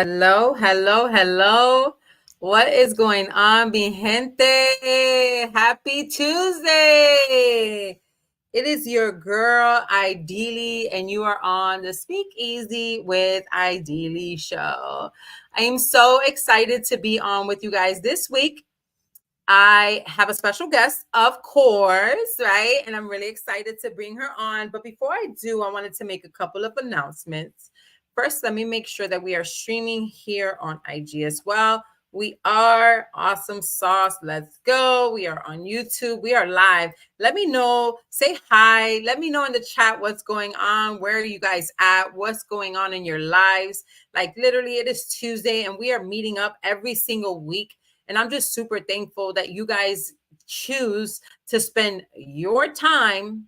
Hello, hello, hello. What is going on, mi gente? Happy Tuesday. It is your girl, Idylli, and you are on the SpeakEasy with Idylli show. I am so excited to be on with you guys this week. I have a special guest, of course, right? And I'm really excited to bring her on. But before I do, I wanted to make a couple of announcements. First, let me make sure that we are streaming here on IG as well. We are awesome sauce. Let's go. We are on YouTube. We are live. Let me know. Say hi. Let me know in the chat what's going on. Where are you guys at? What's going on in your lives? Like literally, it is Tuesday and we are meeting up every single week. And I'm just super thankful that you guys choose to spend your time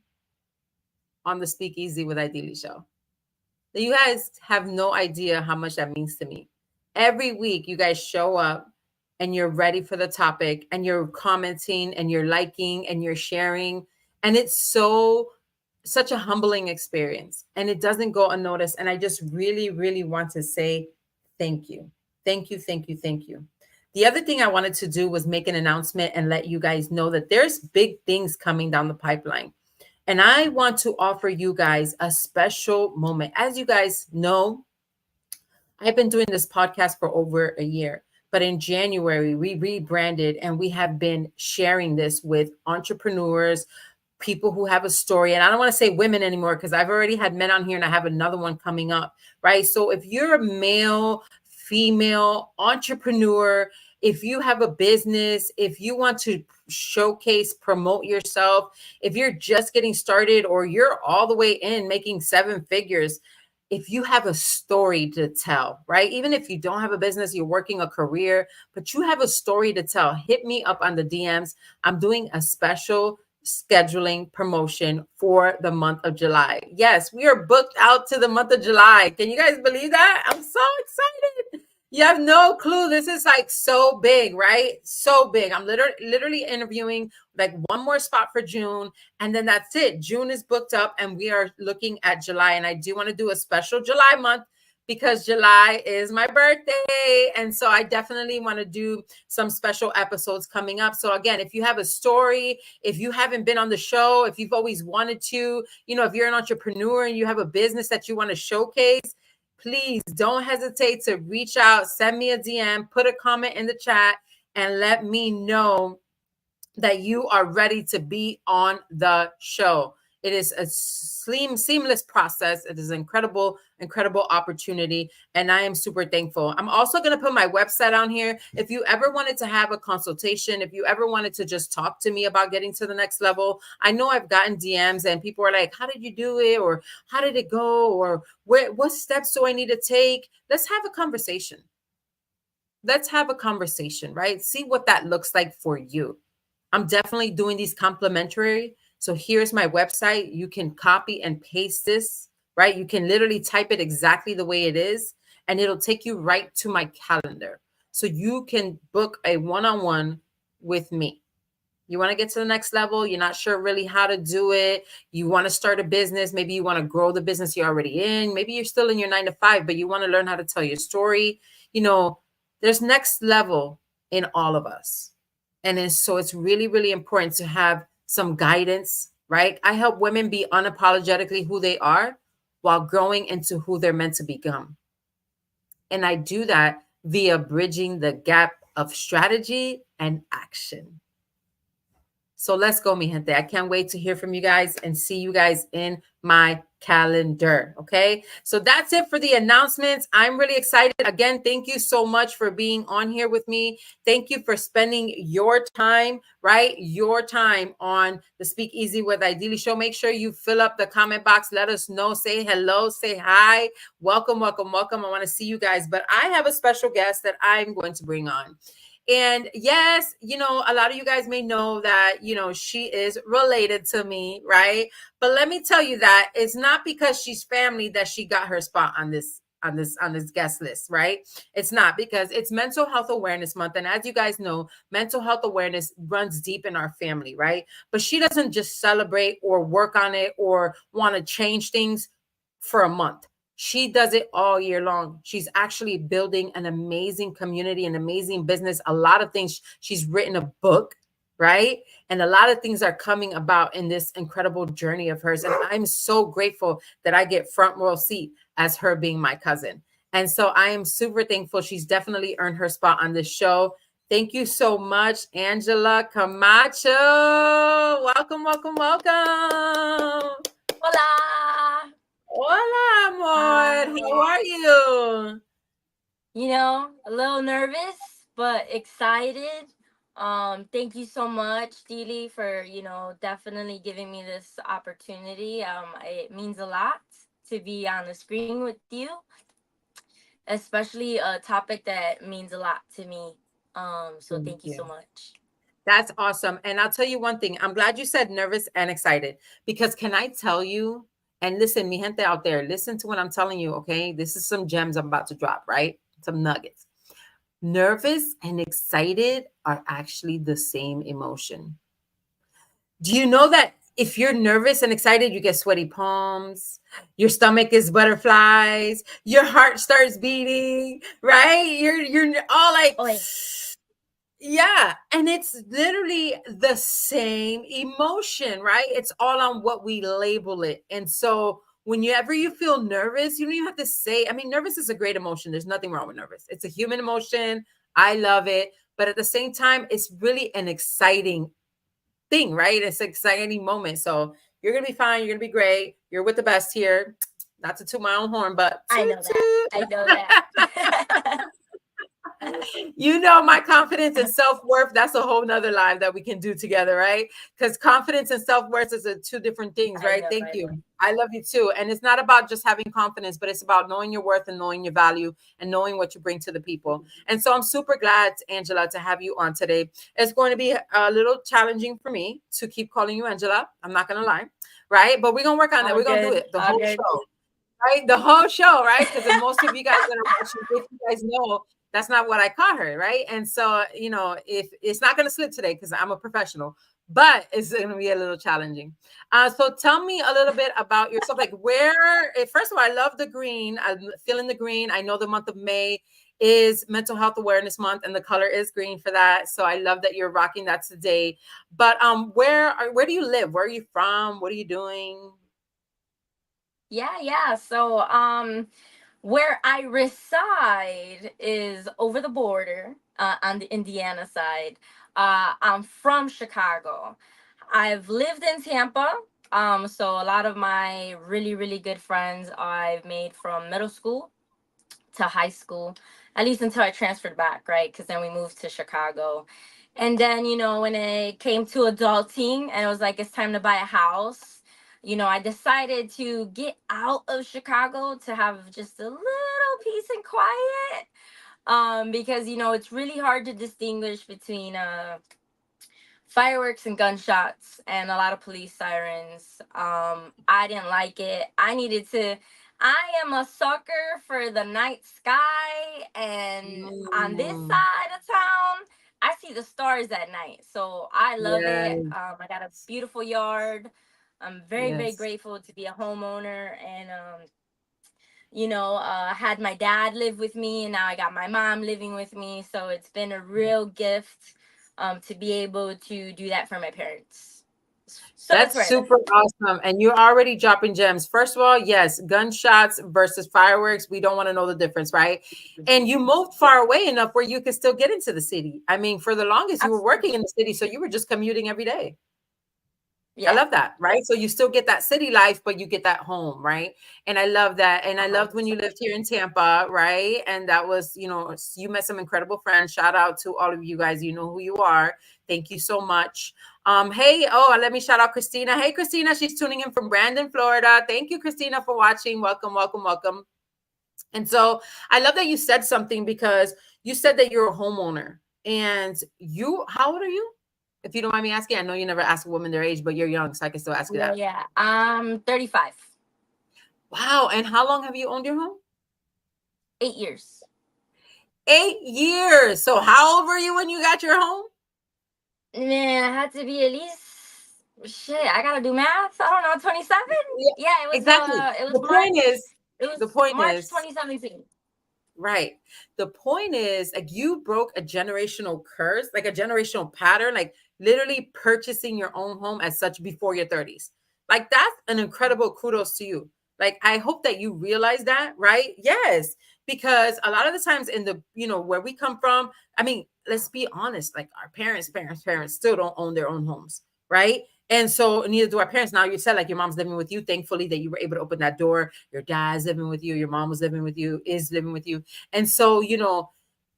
on the SpeakEasy with Idylli show. You guys have no idea how much that means to me. Every week, you guys show up and you're ready for the topic and you're commenting and you're liking and you're sharing. And it's such a humbling experience and it doesn't go unnoticed. And I just really, really want to say thank you. Thank you, thank you, thank you. The other thing I wanted to do was make an announcement and let you guys know that there's big things coming down the pipeline. And I want to offer you guys a special moment. As you guys know, I've been doing this podcast for over a year. But in January, we rebranded and we have been sharing this with entrepreneurs, people who have a story. And I don't want to say women anymore because I've already had men on here and I have another one coming up, right? So if you're a male, female entrepreneur, if you have a business, if you want to showcase, promote yourself, if you're just getting started or you're all the way in making 7 figures, if you have a story to tell, right? Even if you don't have a business, you're working a career, but you have a story to tell, hit me up on the DMs. I'm doing a special scheduling promotion for the month of July. Yes, we are booked out to the month of July. Can you guys believe that? I'm so excited. You have no clue. This is like so big, right? So big. I'm literally interviewing like one more spot for June. And then that's it. June is booked up and we are looking at July. And I do want to do a special July month because July is my birthday. And so I definitely want to do some special episodes coming up. So again, if you have a story, if you haven't been on the show, if you've always wanted to, if you're an entrepreneur and you have a business that you want to showcase, please don't hesitate to reach out, send me a DM, put a comment in the chat, and let me know that you are ready to be on the show. It is a seamless process. It is an incredible opportunity. And I am super thankful. I'm also going to put my website on here. If you ever wanted to have a consultation, if you ever wanted to just talk to me about getting to the next level, I know I've gotten DMs and people are like, how did you do it? Or how did it go? Or what steps do I need to take? Let's have a conversation. Let's have a conversation, right? See what that looks like for you. I'm definitely doing these complimentary. So here's my website. You can copy and paste this, right? You can literally type it exactly the way it is, and it'll take you right to my calendar. So you can book a one-on-one with me. You want to get to the next level. You're not sure really how to do it. You want to start a business. Maybe you want to grow the business you're already in. Maybe you're still in your 9-to-5, but you want to learn how to tell your story. There's next level in all of us. And so it's really, really important to have some guidance, right? I help women be unapologetically who they are while growing into who they're meant to become. And I do that via bridging the gap of strategy and action. So let's go, mi gente. I can't wait to hear from you guys and see you guys in my calendar. Okay. So that's it for the announcements. I'm really excited. Again, thank you so much for being on here with me. Thank you for spending your time, right? Your time on the SpeakEasy with Idylli show. Make sure you fill up the comment box. Let us know. Say hello. Say hi. Welcome, welcome, welcome. I want to see you guys. But I have a special guest that I'm going to bring on. And yes, a lot of you guys may know that, she is related to me, right? But let me tell you that it's not because she's family that she got her spot on this guest list, right? It's not, because it's Mental Health Awareness Month. And as you guys know, mental health awareness runs deep in our family, right? But she doesn't just celebrate or work on it or want to change things for a month. She does it all year long. She's actually building an amazing community, an amazing business, a lot of things. She's written a book, right? And a lot of things are coming about in this incredible journey of hers. And I'm so grateful that I get front row seat as her being my cousin. And so I am super thankful. She's definitely earned her spot on this show. Thank you so much, Angela Camacho. Welcome, welcome, welcome. Hola. Hola, amor. How are you? A little nervous, but excited. Thank you so much, Dili, for, definitely giving me this opportunity. It means a lot to be on the screen with you, especially a topic that means a lot to me. So Thank thank you so you. much. That's awesome. And I'll tell you one thing. I'm glad you said nervous and excited because can I tell you, and listen, mi gente out there, listen to what I'm telling you, okay? This is some gems I'm about to drop, right? Some nuggets. Nervous and excited are actually the same emotion. Do you know that if you're nervous and excited, you get sweaty palms, your stomach is butterflies, your heart starts beating, right? You're all like Oh, wait. yeah, and it's literally the same emotion, right? It's all on what we label it. And so whenever you feel nervous, you don't even have to say, I mean, nervous is a great emotion. There's nothing wrong with nervous. It's a human emotion. I love it. But at the same time, it's really an exciting thing, right? It's an exciting moment. So you're gonna be fine. You're gonna be great. You're with the best here. Not to toot my own horn, but I toot know that. I toot. know that. You know, my confidence and self-worth, that's a whole nother live that we can do together, right? Because confidence and self-worth is two different things, I right? know, Thank I you. know. I love you too. And it's not about just having confidence, but it's about knowing your worth and knowing your value and knowing what you bring to the people. And so I'm super glad, Angela, to have you on today. It's going to be a little challenging for me to keep calling you Angela. I'm not going to lie, right? But we're going to work on that. All We're going to do good. it the All whole good. show, right? The whole show, right? Because most of you guys that are watching, if you guys know, that's not what I call her, right? And so, if it's not going to slip today because I'm a professional, but it's going to be a little challenging. So tell me a little bit about yourself. Like first of all, I love the green. I'm feeling the green. I know the month of May is Mental Health Awareness Month, and the color is green for that. So I love that you're rocking that today. But where do you live? Where are you from? What are you doing? Yeah. So, where I reside is over the border on the Indiana side. I'm from Chicago. I've lived in Tampa. So a lot of my really, really good friends I've made from middle school to high school, at least until I transferred back, right? Because then we moved to Chicago. And then, when it came to adulting and it was like, it's time to buy a house, I decided to get out of Chicago to have just a little peace and quiet. Because, it's really hard to distinguish between fireworks and gunshots and a lot of police sirens. I didn't like it. I am a sucker for the night sky, and on this Mm, side of town, I see the stars at night. So I love it. yes, I got a beautiful yard. I'm very, very yes. grateful to be a homeowner, and had my dad live with me, and now I got my mom living with me. So it's been a real gift to be able to do that for my parents. So that's That's where I live. super awesome. And you're already dropping gems. First of all, yes, gunshots versus fireworks. We don't want to know the difference, right? And you moved far away enough where you could still get into the city. I mean, for the longest, you were Absolutely. working in the city, so you were just commuting every day. I Yeah. love that, right? So you still get that city life, but you get that home, right? And I love that. And I loved when you 100%. lived here in Tampa, right? And that was, you met some incredible friends. Shout out to all of you guys. You know who you are. Thank you so much. Hey, let me shout out Christina. Hey, Christina, she's tuning in from Brandon, Florida. Thank you, Christina, for watching. Welcome, welcome, welcome. And so I love that you said something because you said that you're a homeowner. And how old are you? If you don't mind me asking, I know you never ask a woman their age, but you're young, so I can still ask you Yeah, that. yeah. I'm 35. Wow. And how long have you owned your home? 8 years. 8 years. So how old were you when you got your home? Man, I had to be at least shit. I gotta do math. I don't know, 27. Yeah, Yeah, exactly. it was The point is, March. It the was point March is, 2017. right. The point is, like, you broke a generational curse, like a generational pattern, like literally purchasing your own home as such before your 30s. Like, that's an incredible kudos to you. Like, I hope that you realize that, right? Yes. Because a lot of the times in the, where we come from, I mean, let's be honest, like our parents still don't own their own homes, right? And so neither do our parents. Now you said like your mom's living with you. Thankfully that you were able to open that door. Your dad's living with you. Your mom was living with you, is living with you. And so,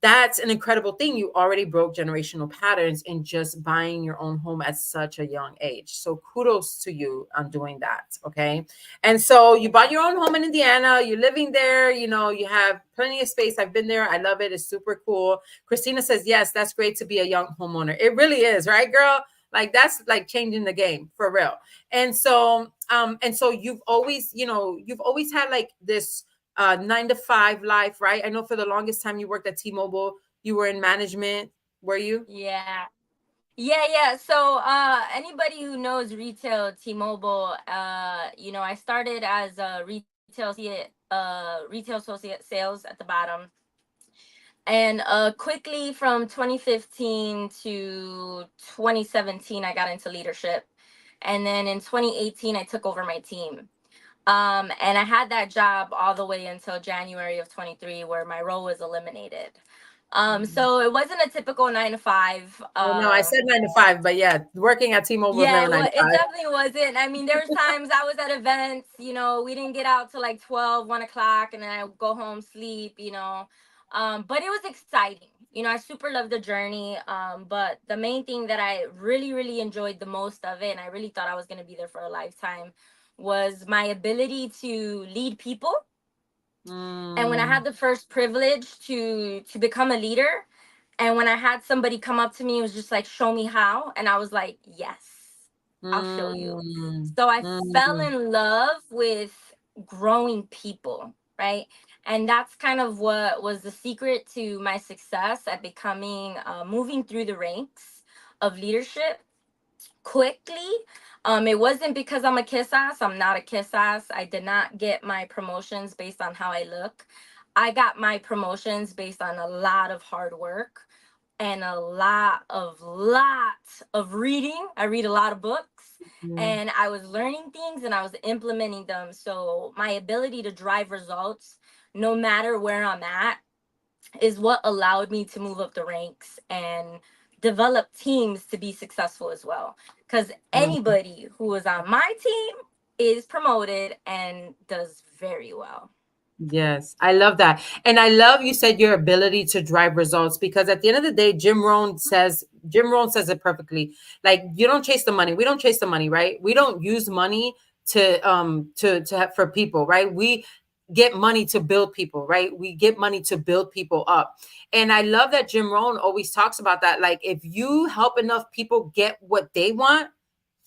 that's an incredible thing. You already broke generational patterns in just buying your own home at such a young age. So kudos to you on doing that. Okay. And so you Thank bought you. your own home in Indiana. You're living there. You have plenty of space. I've been there. I love it. It's super cool. Christina says, yes, that's great to be a young homeowner. It really is, right, girl? Like that's like changing the game for real. And so you've always had like this 9 to 5 life, right? I know for the longest time you worked at T-Mobile, you were in management, were you? Yeah. Yeah. So anybody who knows retail T-Mobile, I started as a retail associate sales at the bottom. And quickly from 2015 to 2017, I got into leadership. And then in 2018, I took over my team. And I had that job all the way until January of 23, where my role was eliminated. So it wasn't a typical 9 to 5. Oh no, I said 9 to 5, but yeah, working at T-Mobile was Yeah, never nine to it five. definitely wasn't. I mean, there was times I was at events, we didn't get out till like 12, 1 o'clock, and then I would go home, sleep. But it was exciting. I super loved the journey. But the main thing that I really, really enjoyed the most of it, and I really thought I was going to be there for a lifetime, was my ability to lead people. And when I Mm, had the first privilege to become a leader, and when I had somebody come up to me, it was just like, show me how. And I was like, yes, I'll show you. mm, So I fell mm, in love with growing people, right? And that's kind of what was the secret to my success at becoming, moving through the ranks of leadership quickly. It wasn't because I'm a kiss ass. I'm not a kiss ass. I did not get my promotions based on how I look. I got my promotions based on a lot of hard work and a lot of reading. I read a lot of books, mm. and I was learning things and I was implementing them. So my ability to drive results no matter where I'm at is what allowed me to move up the ranks and develop teams to be successful as well. Because Mm. anybody who was on my team is promoted and does very well. Yes, I love that. And I love you said your ability to drive results because at the end of the day, Jim Rohn says it perfectly. Like you don't chase the money. We don't chase the money, right? We don't use money to have for people, right? We get money to build people, right? We get money to build people up. And I love that Jim Rohn always talks about that. Like if you help enough people get what they want,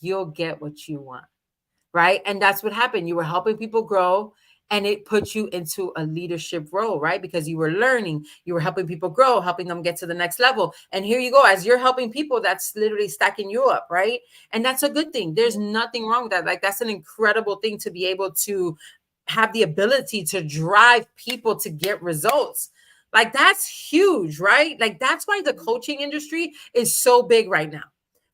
you'll get what you want, right? And that's what happened. You were helping people grow and it put you into a leadership role, right? Because you were learning, you were helping people grow, helping them get to the next level. And here you go, as you're helping people, that's literally stacking you up, right? And that's a good thing. There's nothing wrong with that. Like, that's an incredible thing to be able to have the ability to drive people to get results. Like, that's huge, right? Like, that's why the coaching industry is so big right now,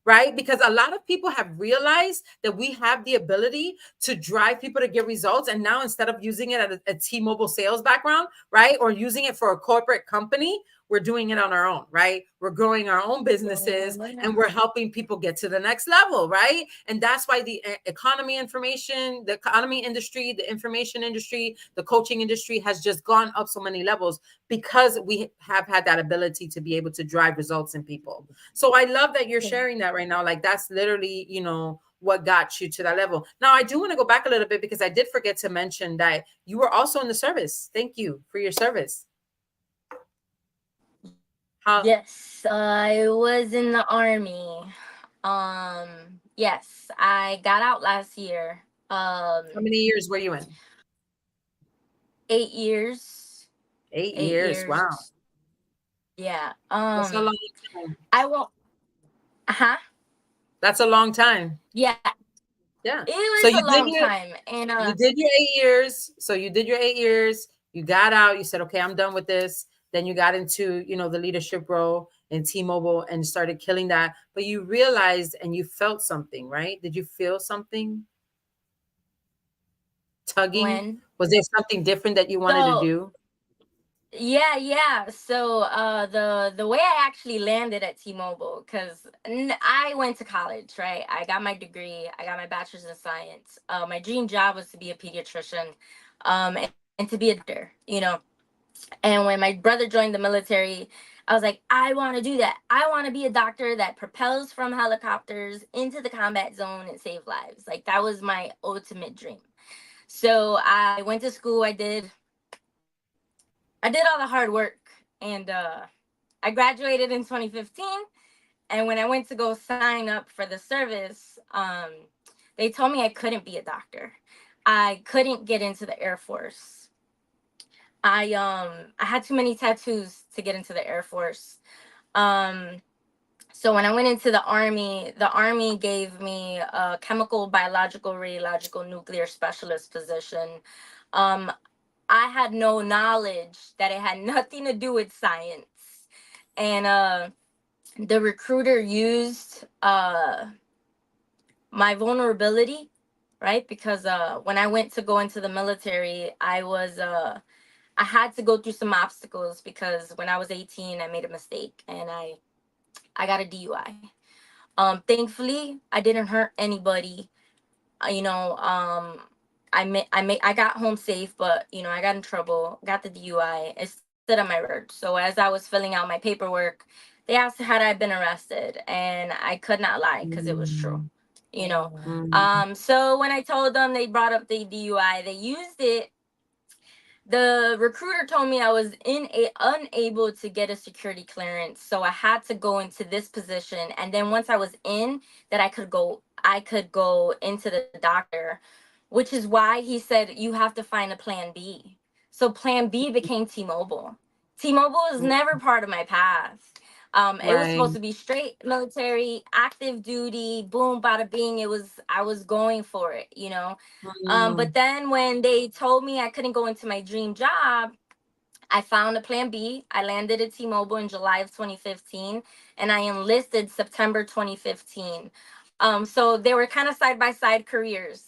right? Because a lot of people have realized that we have the ability to drive people to get results. And now instead of using it at a T-Mobile sales background, right? Or using it for a corporate company, we're doing it on our own, right? We're growing our own businesses and we're helping people get to the next level, right? And that's why the economy industry, the information industry, the coaching industry has just gone up so many levels because we have had that ability to be able to drive results in people. So I love that you're sharing that right now. Like that's literally, what got you to that level. Now I do want to go back a little bit because I did forget to mention that you were also in the service. Thank you for your service. How Yes, I was in the army. Yes, I got out last year. how many years were you in? 8 years. Eight Eight years. Wow. years. Yeah. That's a long time. I won't. Huh? That's a long time. Yeah. Yeah. It So was a long time, and you did your 8 years. So you did your 8 years. You got out. You said, okay, I'm done with this. Then you got into, the leadership role in T-Mobile and started killing that. But you realized and you felt something, right? Did you feel something tugging? when Was there something different that you wanted to so do? yeah, yeah. So the way I actually landed at T-Mobile, because I went to college, right? I got my degree. I got my bachelor's in science. My dream job was to be a pediatrician, and to be a doctor. And when my brother joined the military, I was like, I want to do that. I want to be a doctor that propels from helicopters into the combat zone and save lives. Like that was my ultimate dream. So I went to school. I did all the hard work, and I graduated in 2015. And when I went to go sign up for the service, they told me I couldn't be a doctor. I couldn't get into the Air Force. I had too many tattoos to get into the Air Force. Um, so when I went into the army gave me a chemical, biological, radiological, nuclear specialist position. Um, I had no knowledge that it had nothing to do with science, and the recruiter used my vulnerability, right? Because when I went to go into the military, I had to go through some obstacles because when I was 18, I made a mistake and I got a DUI. Thankfully, I didn't hurt anybody. uh, you know, um, I got home safe, but I got in trouble, got the DUI. It stood on my record. So as I was filling out my paperwork, they asked had I been arrested, and I could not lie because it was true. Mm, You know, mm, so when I told them, they brought up the DUI. They used it. The recruiter told me I was unable to get a security clearance, so I had to go into this position. And then once I was in, that I could go into the doctor, which is why he said you have to find a plan B. So plan B became T-Mobile. T-Mobile was mm, never part of my path. It was right. supposed to be straight military, active duty, boom, bada bing. I was going for it. But Mm, then when they told me I couldn't go into my dream job, I found a plan B. I landed at T-Mobile in July of 2015, and I enlisted September 2015. So they were kind of side by side careers.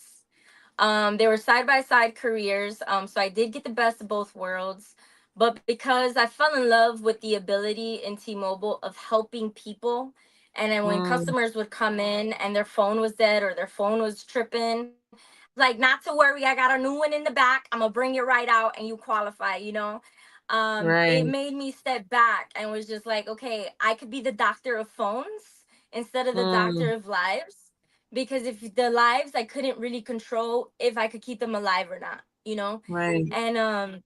They were side by side careers. So I did get the best of both worlds. But because I fell in love with the ability in T-Mobile of helping people, and then when mm, customers would come in and their phone was dead or their phone was tripping, like, not to worry, I got a new one in the back. I'm gonna bring it right out and you qualify. It right. made me step back and was just like, okay, I could be the doctor of phones instead of the doctor Mm, of lives. Because if the lives I couldn't really control if I could keep them alive or not. right. And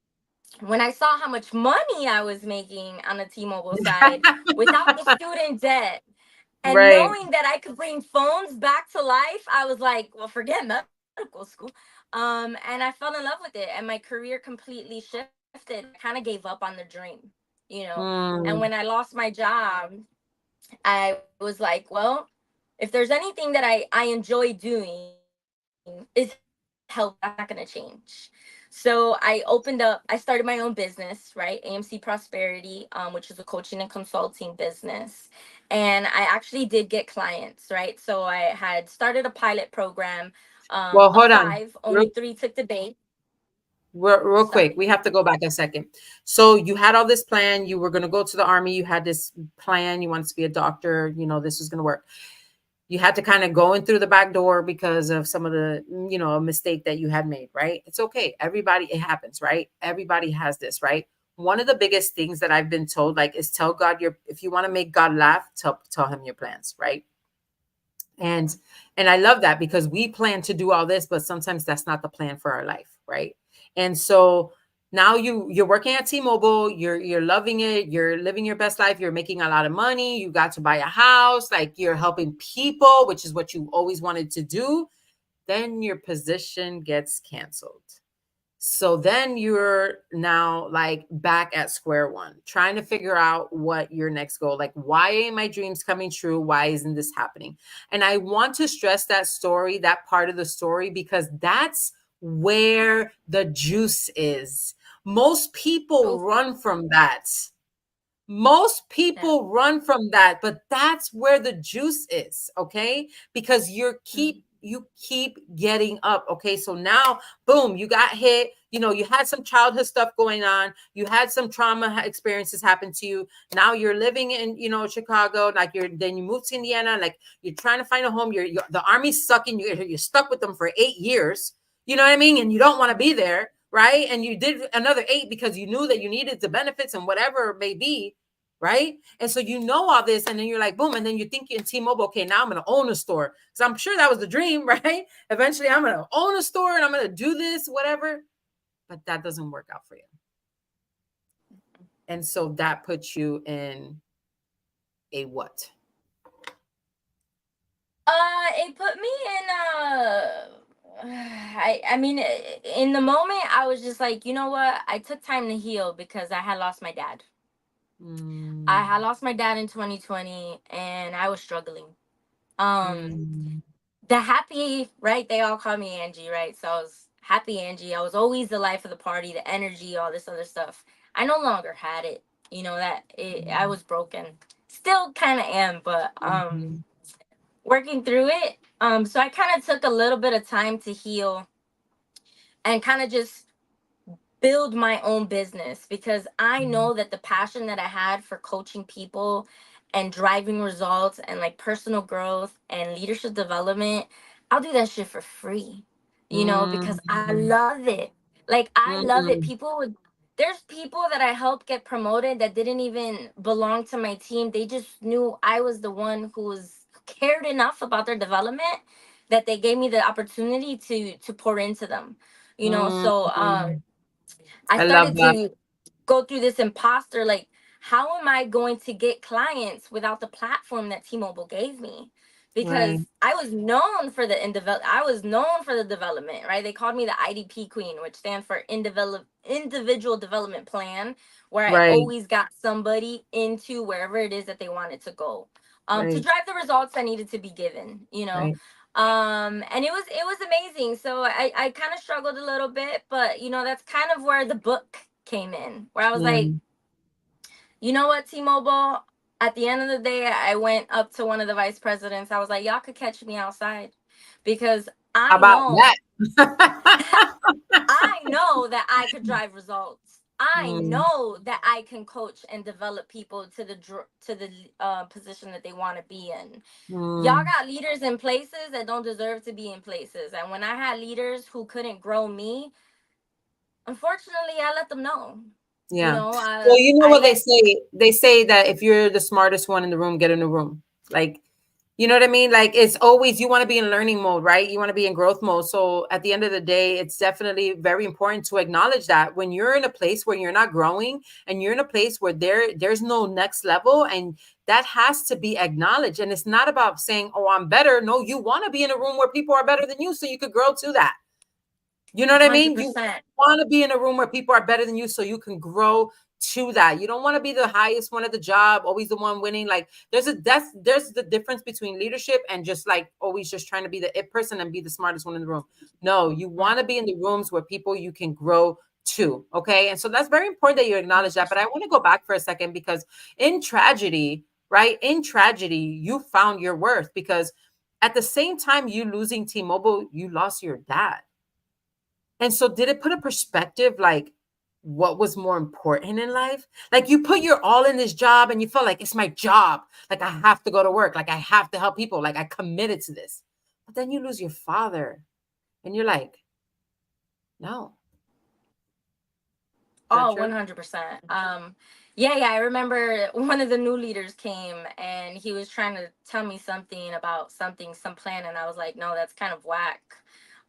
when I saw how much money I was making on the T-Mobile side without the student debt, and Right. knowing that I could bring phones back to life, I was like, well, forget medical school. And I fell in love with it, and my career completely shifted. I kind of gave up on the dream. And when I Mm, lost my job, I was like, well, if there's anything that I enjoy doing is helping people, that's not going to change. So I started my own business, right? AMC Prosperity, which is a coaching and consulting business. And I actually did get clients, right? So I had started a pilot program well, of hold on. 5, only 3 took the bait. Real quick, Sorry. we have to go back a second. So you had all this plan. You were going to go to the army. You had this plan. You wanted to be a doctor. This was going to work. You had to kind of go in through the back door because of some of the, a mistake that you had made, right? It's okay. Everybody, it happens, right? Everybody has this, right? One of the biggest things that I've been told, like, is tell God if you want to make God laugh, tell him your plans, right? and and I love that because we plan to do all this, but sometimes that's not the plan for our life, right? And so now you're working at T-Mobile, you're loving it, you're living your best life, you're making a lot of money, you got to buy a house, like, you're helping people, which is what you always wanted to do. Then your position gets canceled. So then you're now like back at square one, trying to figure out what your next goal, like, why ain't my dreams coming true? Why isn't this happening? And I want to stress that story, that part of the story, because that's where the juice is. Most people Oh, run from that. Most yeah. people run from that, but that's where the juice is, okay? Because Mm. you keep getting up, okay? So now, boom, you got hit, you know, you had some childhood stuff going on, you had some trauma experiences happen to you. Now you're living in, you know, Chicago, like then you move to Indiana, like you're trying to find a home, you're the army's sucking you, you're stuck with them for 8 years. You know what I mean? And you don't want to be there, right? And you did another 8 because you knew that you needed the benefits and whatever it may be, right? And so you know all this, and then you're like, boom, and then you think in T-Mobile, okay, now I'm gonna own a store. So I'm sure that was the dream, right? Eventually, I'm gonna own a store and I'm gonna do this, whatever. But that doesn't work out for you, and so that puts you in a what? It put me in I mean, in the moment I was just like, you know what? I took time to heal because I had lost my dad. I Mm, had lost my dad in 2020 and I was struggling. Um mm, the happy, right? They all call me Angie, right? So I was happy Angie. I was always the life of the party, the energy, all this other stuff. I no longer had it. You know that I was broken. Still kind of am, but mhm, working through it. So I kind of took a little bit of time to heal and kind of just build my own business because I mhm, know that the passion that I had for coaching people and driving results and like personal growth and leadership development, I'll do that shit for free, because I mm, love it. Like, I love it. mm, There's people that I helped get promoted that didn't even belong to my team. They just knew I was the one who was cared enough about their development that they gave me the opportunity to pour into them. So mm. I I love started that. to go through this imposter, like, how am I going to get clients without the platform that T-Mobile gave me? Right, Because I was known for I was known for the development, right? They called me the IDP queen, which stands for individual development plan, where I right, always got somebody into wherever it is that they wanted to go. To right, drive the results that needed to be given. right. And it was amazing. So I kind of struggled a little bit, but that's kind of where the book came in, where I was like, Mm. you know what, T-Mobile, at the end of the day, I went up to one of the vice presidents. I was like, y'all could catch me outside because How I about know that? I know that I could drive results. I Mm, know that I can coach and develop people to the position that they want to be in. Y'all mm. got leaders in places that don't deserve to be in places. And when I had leaders who couldn't grow me, unfortunately, I let them know. You Yeah. know, Well, I you know I what they let say? They say that if you're the smartest one in the room, get in the room. Like, you know what I mean? Like, it's always, you want to be in learning mode, right? You want to be in growth mode. So at the end of the day, it's definitely very important to acknowledge that when you're in a place where you're not growing and you're in a place where there's no next level, and that has to be acknowledged. And it's not about saying, "Oh, I'm better." No, you want to be in a room where people are better than you so you could grow to that. You know what I mean? You 100%. want to be in a room where people are better than you so you can grow to that. You don't want to be the highest one at the job, always the one winning. Like, there's the difference between leadership and just like always just trying to be the it person and be the smartest one in the room. No, you Mm, want to be in the rooms where people you can grow to. Okay. And so that's very important that you acknowledge that. But I 100%. want to go back for a second because in tragedy, right? In tragedy, you found your worth because at the same time you losing T-Mobile, you lost your dad. And so did it put a perspective like what was more important in life? Like you put your all in this job and you felt like it's my job. Like I have to go to work. Like I have to help people. Like I committed to this. But then you lose your father and you're like, no. Is that Oh, true? 100%. Yeah, I remember one of the new leaders came and he was trying to tell me something about some plan, and I was like, no, that's kind of whack.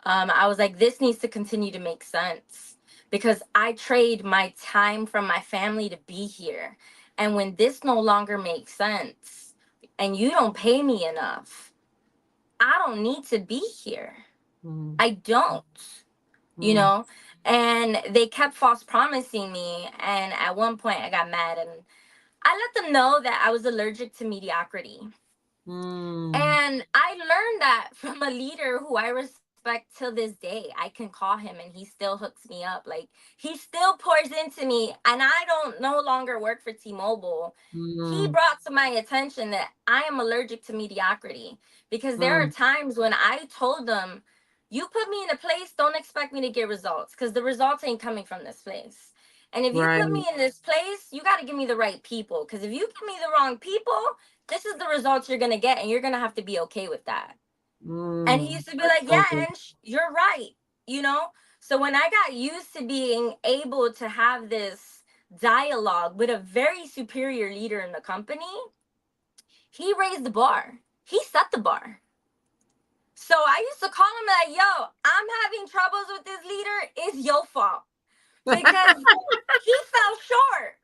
I was like, this needs to continue to make sense because I trade my time from my family to be here. And when this no longer makes sense and you don't pay me enough, I don't need to be here. Mm, I don't, you mm, know? And they kept false promising me. And at one point, I got mad and I let them know that I was allergic to mediocrity. Mm, And I learned that from a leader who I respect till this day. I can call him and he still hooks me up. Like, he still pours into me, and I don't no longer work for T-Mobile. He mm, brought to my attention that I am allergic to mediocrity, because there are mm. times when I told them, you put me in a place, don't expect me to get results, because the results ain't coming from this place. And if you put Right. me in this place, you got to give me the right people, because if you give me the wrong people, this is the results you're gonna get, and you're gonna have to be okay with that. And he Mm. used to be That's like, so yeah, good. Ange, you're right. You know? So when I got used to being able to have this dialogue with a very superior leader in the company, he raised the bar. He set the bar. So I used to call him like, yo, I'm having troubles with this leader. It's your fault. Because he fell short.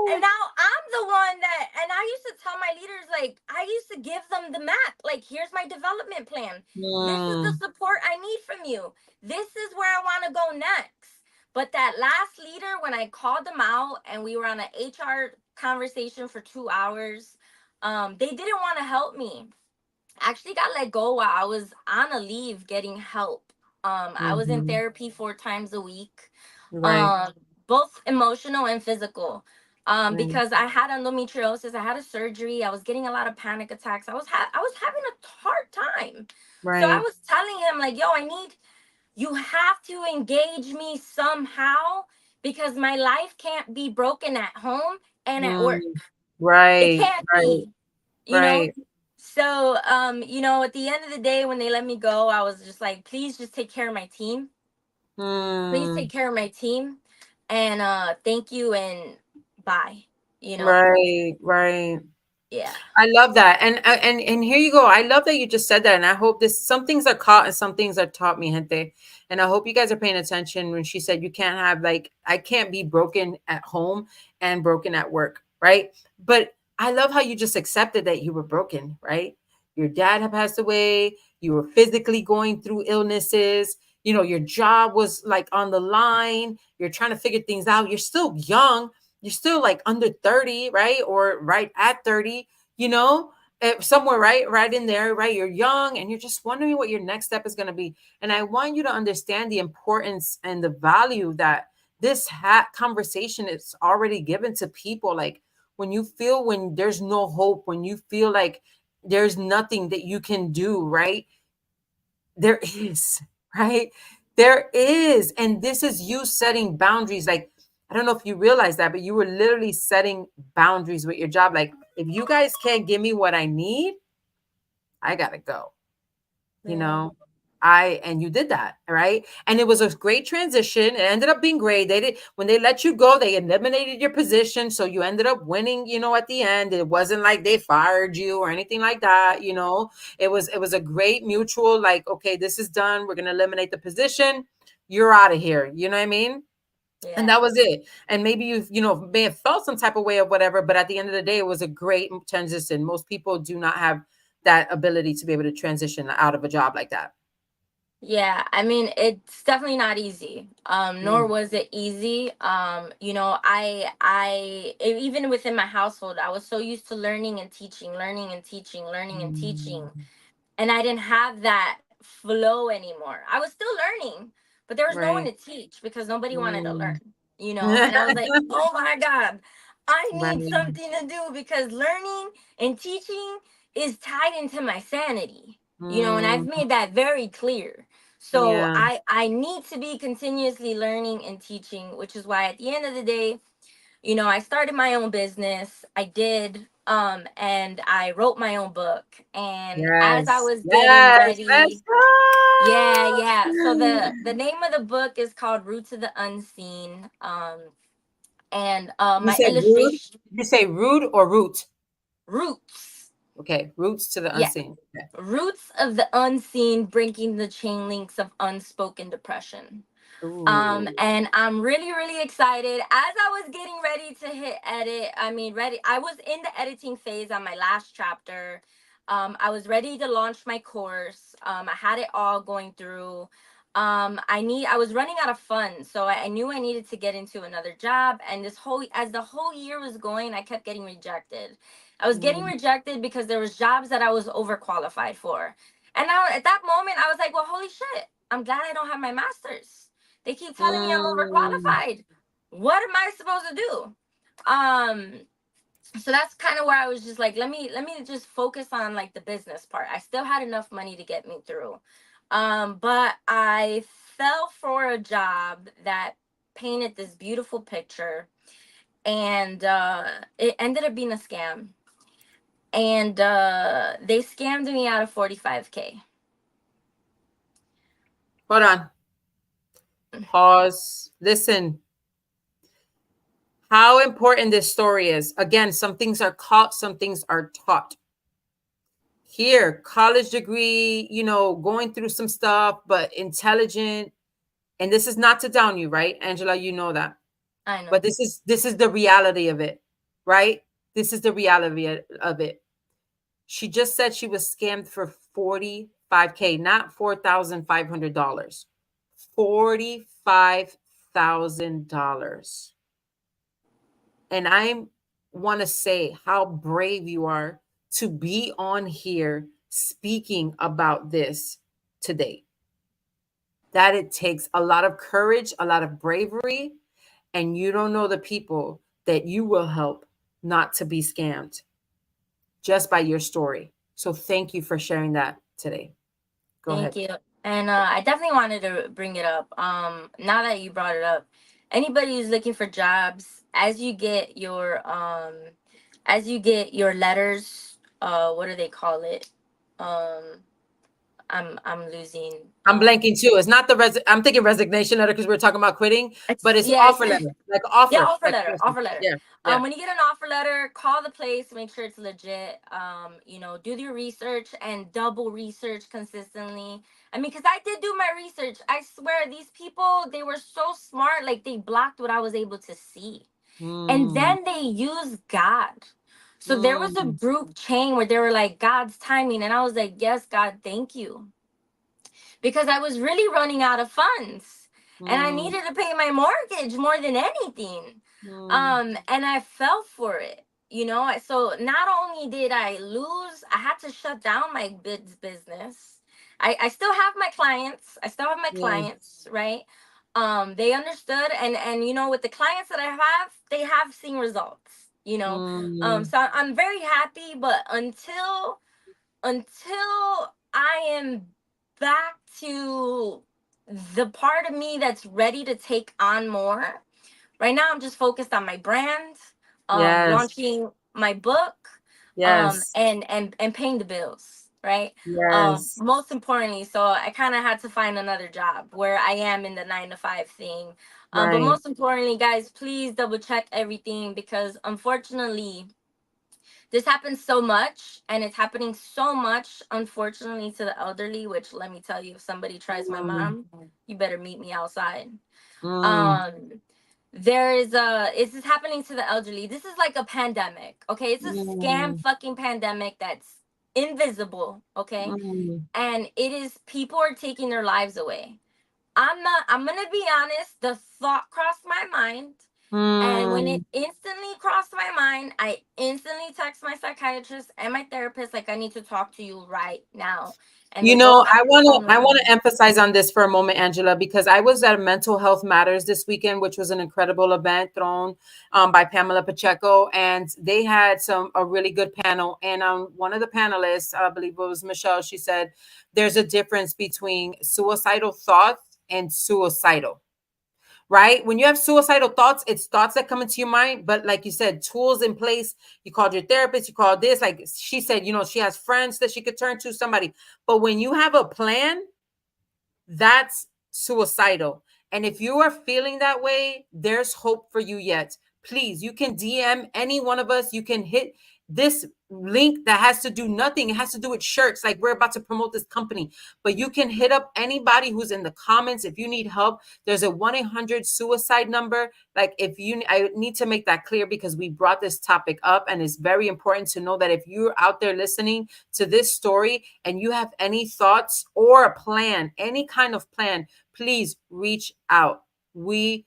And now I'm the one that, and I used to tell my leaders, like, I used to give them the map. Like, here's my development plan. This is the Mm, support I need from you. This is where I want to go next. But that last leader, when I called them out and we were on an HR conversation for 2 hours, they didn't want to help me. I actually got let go while I was on a leave getting help. I was in mhm. therapy 4 times a week, Right. um, both emotional and physical. Right. Because I had endometriosis, I had a surgery, I was getting a lot of panic attacks. I was having a hard time. So I Right. was telling him like, yo, I need you have to engage me somehow, because my life can't be broken at home and at work. Mm. It Right. can't Right. be, you know? Right. So, at the end of the day, when they let me go, I was just like, please just take care of my team. Please take Mm. care of my team. And thank you and bye. You know? Right. Right. Yeah. I love that. And here you go. I love that you just said that. And I hope this some things are caught and some things are taught me, gente. And I hope you guys are paying attention when she said you can't have like I can't be broken at home and broken at work, right? But I love how you just accepted that you were broken, right? Your dad had passed away, you were physically going through illnesses, your job was like on the line, you're trying to figure things out. You're still young, you're still like under 30, right? Or right at 30, you know, somewhere right in there, right? You're young and you're just wondering what your next step is going to be. And I want you to understand the importance and the value that this conversation is already given to people. Like when there's no hope, when you feel like there's nothing that you can do, right? There is, right? There is. And this is you setting boundaries. Like, I don't know if you realize that, but you were literally setting boundaries with your job. Like, if you guys can't give me what I need, I gotta go you Yeah. know and you did that, right? And it was a great transition. It ended up being great. They did When they let you go, they eliminated your position, so you ended up winning, at the end. It wasn't like they fired you or anything like that. It was a great mutual, like, okay, this is done, we're gonna eliminate the position, you're out of here, you know what I mean? And that Yeah. was it. And maybe may have felt some type of way of whatever, but at the end of the day, it was a great transition. Most people do not have that ability to be able to transition out of a job like that. Yeah, I mean, it's definitely not easy. Nor Mm. was it easy. Even within my household, I was so used to learning and teaching, learning and teaching, learning and teaching, Mm. and I didn't have that flow anymore. I was still learning, but there was no one Right. to teach because nobody wanted to Mm. learn, and I was like, oh my God, I need Right. something to do, because learning and teaching is tied into my sanity, and I've Mm. made that very clear. So Yeah. I need to be continuously learning and teaching, which is why at the end of the day, I started my own business. I did. And I wrote my own book. And as I Yes. was getting Yes. Let's ready, yeah, yeah. So the go. name of the book is called Roots of the Unseen. And You my say rude? illustration, You say rude or root? Roots. Okay. Roots to the Yeah. unseen. Okay. Roots of the Unseen, breaking the chain links of unspoken depression. Ooh. And I'm really, really excited. As I was getting ready to hit edit, I was in the editing phase on my last chapter. I was ready to launch my course. I had it all going through. I was running out of funds, so I knew I needed to get into another job. And as the whole year was going, I kept getting rejected. I was getting Mm, rejected because there was jobs that I was overqualified for. And now at that moment, I was like, well, holy shit, I'm glad I don't have my master's. They keep telling me I'm mm. overqualified. What am I supposed to do? Um, so that's kind of where I was just like, let me just focus on like the business part. I still had enough money to get me through. But I fell for a job that painted this beautiful picture, and it ended up being a scam. And they scammed me out of 45K. Hold on. Pause. Listen. How important this story is. Again, some things are caught, some things are taught. Here, college degree, going through some stuff, but intelligent. And this is not to down you, right, Angela? You know that. I But know. this is the reality of it, right? This is the reality of it. She just said she was scammed for 45K, not $4,500. $45,000. And I want to say how brave you are to be on here speaking about this today. That it takes a lot of courage, a lot of bravery, and you don't know the people that you will help not to be scammed just by your story. So thank you for sharing that today. Go Thank ahead. you. And I definitely wanted to bring it up. Now that you brought it up, anybody who's looking for jobs, as you get your letters, what do they call it? Um, I'm losing. I'm blanking too. It's not I'm thinking resignation letter because we're talking about quitting, but it's It's offer letter, like yeah, offer, offer like letter, person. offer letter. Yeah, yeah. When you get an offer letter, call the place, make sure it's legit. Do your research and double research consistently. I mean, because I did do my research. I swear, these people, they were so smart. Like, they blocked what I was able to see. And Mm, then they used God. So there was a mm, group chain where they were like, God's timing. And I was like, yes, God, thank you, because I was really running out of funds and I mm, needed to pay my mortgage more than anything. mm. And I fell for it. So not only did I lose, I had to shut down my business. I still have my clients. I still have my Yeah. clients, right? They understood, and with the clients that I have, they have seen results. Mm, So I'm very happy, but until I am back to the part of me that's ready to take on more. Right now, I'm just focused on my brand, yes. launching my book, Yes. and paying the bills. Right. Yes. Most importantly, so I kind of had to find another job where I am in the 9 to 5 thing. But Right. most importantly, guys, please double check everything, because unfortunately, this happens so much, and it's happening so much, unfortunately, to the elderly. Which, let me tell you, if somebody tries my Mm, mom, you better meet me outside. mm, um this is happening to the elderly. This is like a pandemic, okay? It's a scam mm, fucking pandemic that's invisible, okay? mm, And it is, people are taking their lives away. I'm gonna be honest, the thought crossed my mind. And when it mm. instantly crossed my mind, I instantly text my psychiatrist and my therapist, like, I need to talk to you right now. And You they both know, got I on the want phone to with I want me. to emphasize on this for a moment, Angela, because I was at Mental Health Matters this weekend, which was an incredible event thrown by Pamela Pacheco, and they had a really good panel. And one of the panelists, I believe it was Michelle, she said there's a difference between suicidal thoughts and suicidal. Right? When you have suicidal thoughts, it's thoughts that come into your mind. But like you said, tools in place. You called your therapist, you called this. Like she said, she has friends that she could turn to, somebody. But when you have a plan, that's suicidal. And if you are feeling that way, there's hope for you yet. Please, you can DM any one of us. You can hit this link that has to do nothing. It has to do with shirts. Like, we're about to promote this company, but you can hit up anybody who's in the comments if you need help. There's a 1-800 suicide number. Like, if you, I need to make that clear because we brought this topic up, and it's very important to know that if you're out there listening to this story and you have any thoughts or a plan, any kind of plan, please reach out. We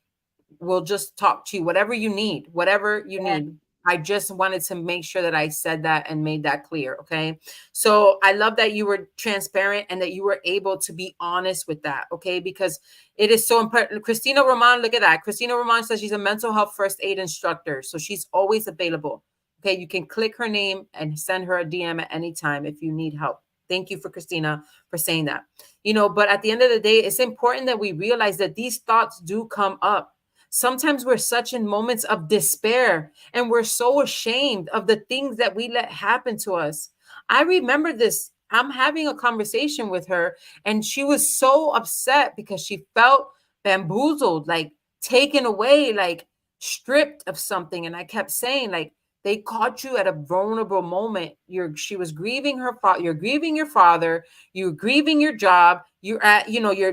will just talk to you, whatever you need, whatever you Yeah. need. I just wanted to make sure that I said that and made that clear. Okay. So I love that you were transparent and that you were able to be honest with that. Okay. Because it is so important. Christina Roman, look at that. Christina Roman says she's a mental health first aid instructor. So she's always available. Okay. You can click her name and send her a DM at any time if you need help. Thank you for Christina for saying that. But at the end of the day, it's important that we realize that these thoughts do come up. Sometimes we're such in moments of despair and we're so ashamed of the things that we let happen to us. I remember this. I'm having a conversation with her, and she was so upset because she felt bamboozled, like taken away, like stripped of something. And I kept saying, like, they caught you at a vulnerable moment. She was grieving her father. You're grieving your father. You're grieving your job. You're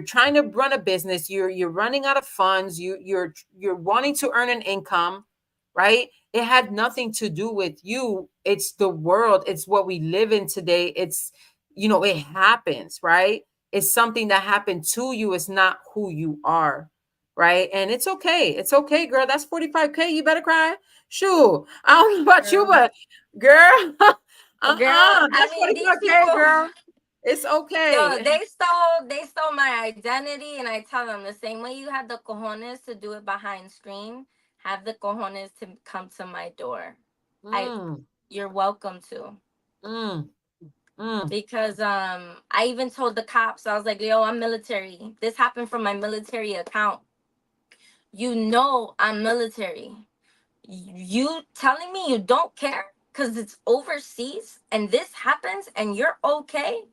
trying to run a business. You're running out of funds. You're wanting to earn an income, right? It had nothing to do with you. It's the world. It's what we live in today. It happens, right? It's something that happened to you. It's not who you are, right? And it's okay. It's okay, girl. That's 45K. You better cry. Shoo. I don't know about you, Girl, but girl, girl, I that's mean, these 45K, people, girl. It's yo, okay. they stole my identity, and I tell them the same way you had the cojones to do it behind screen, have the cojones to come to my door. I, Mm, you're welcome to. mm, mm, Because I even told the cops, I was like, yo, I'm military. This happened from my military account. I'm military. You telling me you don't care because it's overseas and this happens and you're okay?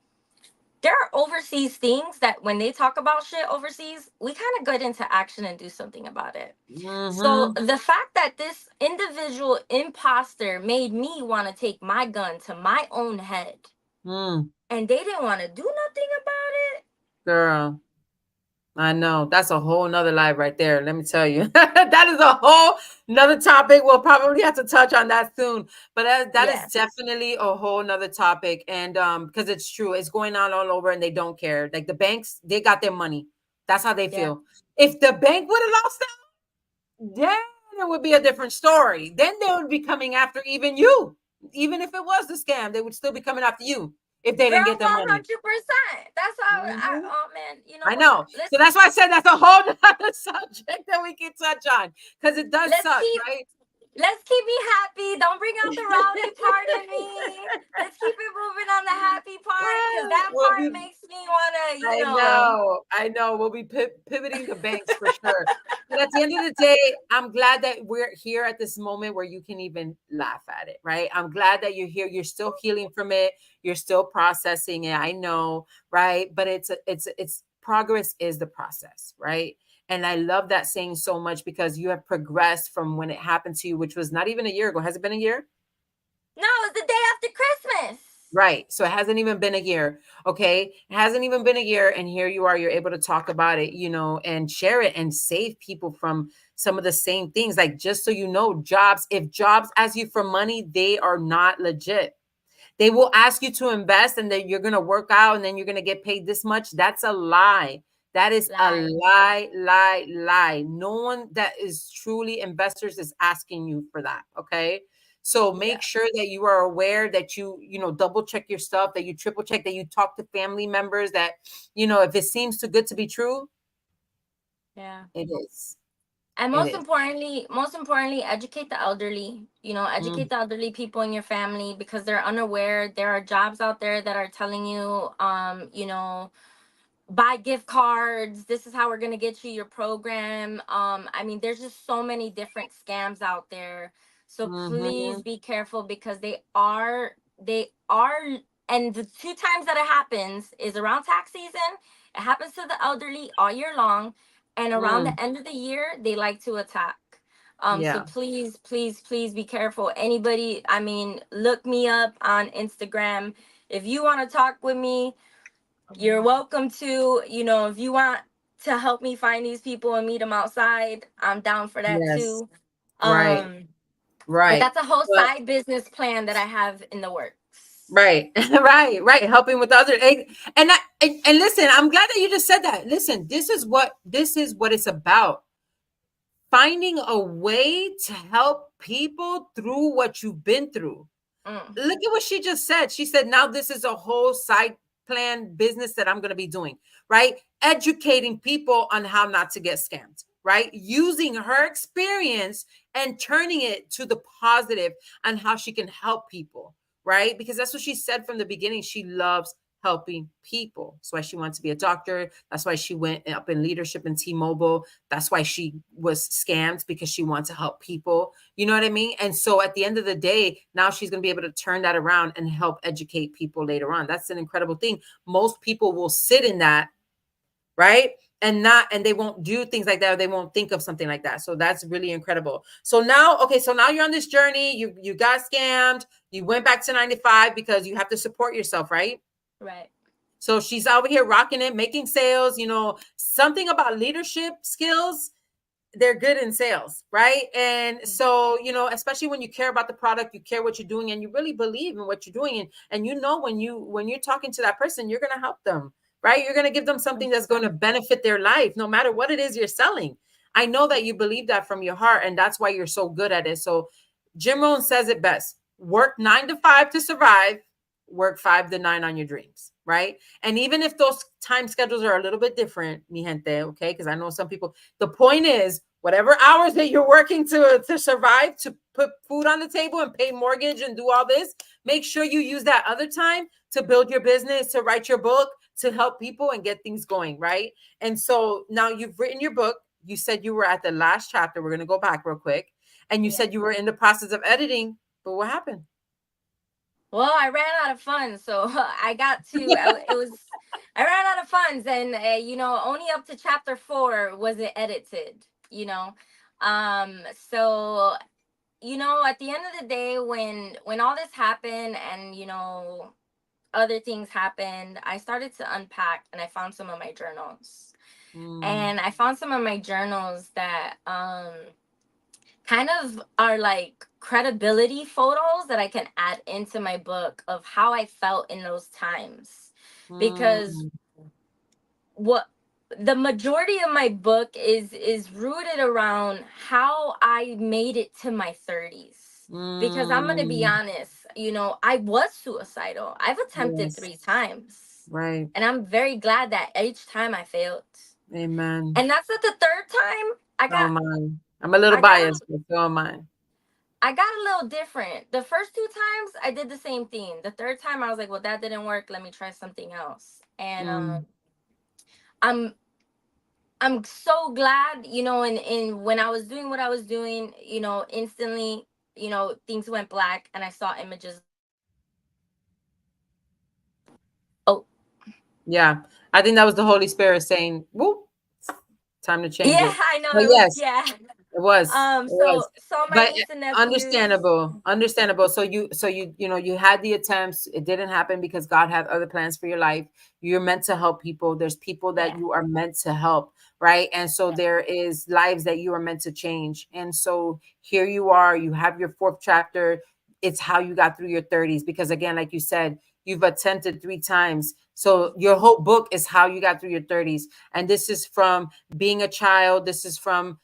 There are overseas things that when they talk about shit overseas, we kind of get into action and do something about it. So mm-hmm, the fact that this individual imposter made me want to take my gun to my own head, mm. and they didn't want to do nothing about it. Girl, I know. That's a whole nother live right there. Let me tell you. That is a whole nother topic. We'll probably have to touch on that soon. But that is Yeah, definitely a whole nother topic. And because it's true, it's going on all over and they don't care. Like the banks, they got their money. That's how they yeah. feel. If the bank would have lost then it would be a different story. Then they would be coming after even you. Even if it was the scam, they would still be coming after you if they didn't Girl, get their money. 100%. That's how Mhm. oh man, you know I what? know. So that's why I said that's a whole other subject that we can touch on because it does Let's suck, keep right? let's keep me happy. Don't bring out the rowdy part in me. Let's keep it moving on the happy part because that We'll part be makes me wanna, I know. We'll be pivoting the banks for sure. But at the end of the day, I'm glad that we're here at this moment where you can even laugh at it, right? I'm glad that you're here. You're still healing from it. You're still processing it. I know, right? But it's progress is the process, right? And I love that saying so much because you have progressed from when it happened to you, which was not even a year ago. Has it been a year? no, it's the day after Christmas. Right. So it hasn't even been a year. Okay. It hasn't even been a year. And here you are, you're able to talk about it, and share it and save people from some of the same things. Like, just so you know, if jobs ask you for money, they are not legit. They will ask you to invest and then you're going to work out and then you're going to get paid this much. That's a lie. That is a Lie. lie, lie, lie. No one that is truly investors is asking you for that. Okay. So make Yeah. sure that you are aware that double check your stuff, that you triple check, that you talk to family members, that, if it seems too good to be true, Yeah. it is. And It is. most importantly, educate the elderly. Mm, Educate the elderly people in your family because they're unaware. There are jobs out there that are telling you, buy gift cards. This is how we're gonna get you your program. I mean, there's just so many different scams out there. So please mhm, be careful because they are, and the two times that it happens is around tax season. It happens to the elderly all year long, and around mm, the end of the year, they like to attack. So Yeah. please, please, please be careful. Anybody, I mean, look me up on Instagram. If you want to talk with me, you're welcome to. If you want to help me find these people and meet them outside, I'm down for that Yes. too. Right. Um, but Right. that's a whole But side business plan that I have in the works. right. Right. Helping with others. And listen, I'm glad that you just said that. Listen, this is what it's about. Finding a way to help people through what you've been through. Mm, Look at what she just said. She said, now this is a whole side plan business that I'm going to be doing, right? Educating people on how not to get scammed, right? Using her experience and turning it to the positive on how she can help people, right? Because that's what she said from the beginning. She loves helping people. That's why she wanted to be a doctor. That's why she went up in leadership in T-Mobile. That's why she was scammed, because she wanted to help people. You know what I mean? And so at the end of the day, now she's going to be able to turn that around and help educate people later on. That's an incredible thing. Most people will sit in that, right? And they won't do things like that, or they won't think of something like that. So that's really incredible. So now, okay, so now you're on this journey. You got scammed. You went back to 9 to 5 because you have to support yourself, right? right. So she's over here rocking it, making sales, something about leadership skills. They're good in sales, right? And so, especially when you care about the product, you care what you're doing, and you really believe in what you're doing, and when you're talking to that person, you're going to help them, right? You're going to give them something that's going to 100%. benefit their life, no matter what it is you're selling. I know that you believe that from your heart, and that's why you're so good at it. So Jim Rohn says it best: work 9 to 5 to survive, work 5 to 9 on your dreams, right? And even if those time schedules are a little bit different, mi gente, okay? Because I know some people, the point is, whatever hours that you're working to survive, to put food on the table and pay mortgage and do all this, make sure you use that other time to build your business, to write your book, to help people and get things going, right? And so now you've written your book. You said you were at the last chapter. We're going to go back real quick. And you Yeah. said you were in the process of editing, but what happened? Well, I ran out of funds, so I got to. It was. I ran out of funds, and only up to chapter 4 was it edited. So at the end of the day, when all this happened, and other things happened, I started to unpack, and I found some of my journals, Mm, and I found some of my journals that kind of are like credibility photos that I can add into my book of how I felt in those times. Because mm, what the majority of my book is rooted around how I made it to my 30s. Because I'm going to be mm. honest, I was suicidal. I've attempted Yes, 3 times. right. And I'm very glad that each time I failed. Amen. And that's not the third time. I So got am I. I'm a little I got a biased, but so am I. I got a little different. The first 2 times I did the same thing. The third time I was like, well, that didn't work. Let me try something else. And Mm, I'm I'm so glad, and when I was doing what I was doing, instantly, things went black and I saw images of my daughter. Oh, yeah. I think that was the Holy Spirit saying, whoop, time to change yeah, it. I know But it was, yes, yeah. it was. It So was. saw my But niece and nephews. understandable. So you had the attempts. It didn't happen because God had other plans for your life. You're meant to help people. There's people that Yeah, you are meant to help, right? And so yeah, there is lives that you are meant to change. And so here you are. You have your fourth chapter. It's how you got through your 30s. Because again, like you said, you've attempted 3 times. So your whole book is how you got through your 30s. And this is from being a child. This is from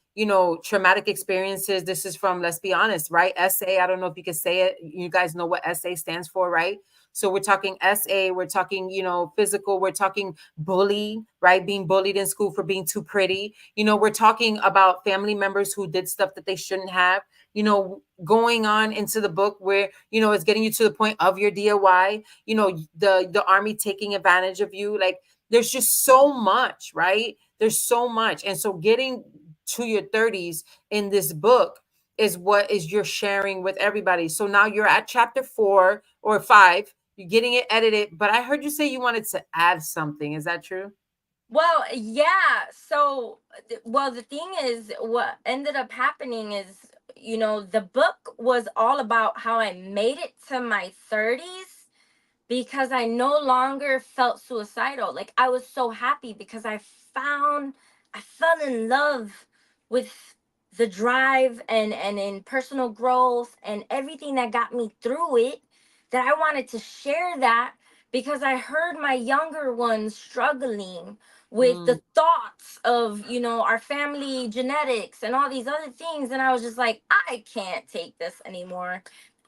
traumatic experiences. This is from, let's be honest, right? SA. I don't know if you can say it. You guys know what SA stands for, right? So we're talking SA, we're talking, physical, we're talking bully, right? Being bullied in school for being too pretty. We're talking about family members who did stuff that they shouldn't have, going on into the book where, it's getting you to the point of your DIY, the army taking advantage of you. Like, there's just so much, right? There's so much. And so getting to your 30s in this book is what is you're sharing with everybody. So now you're at chapter 4 or 5, you're getting it edited, but I heard you say you wanted to add something. Is that true? Well, yeah. So, well, the thing is, what ended up happening is, the book was all about how I made it to my 30s because I no longer felt suicidal. Like, I was so happy because I fell in love with the drive and in personal growth and everything that got me through it, that I wanted to share that because I heard my younger ones struggling with Mm, the thoughts of, our family genetics and all these other things, and I was just like, I can't take this anymore.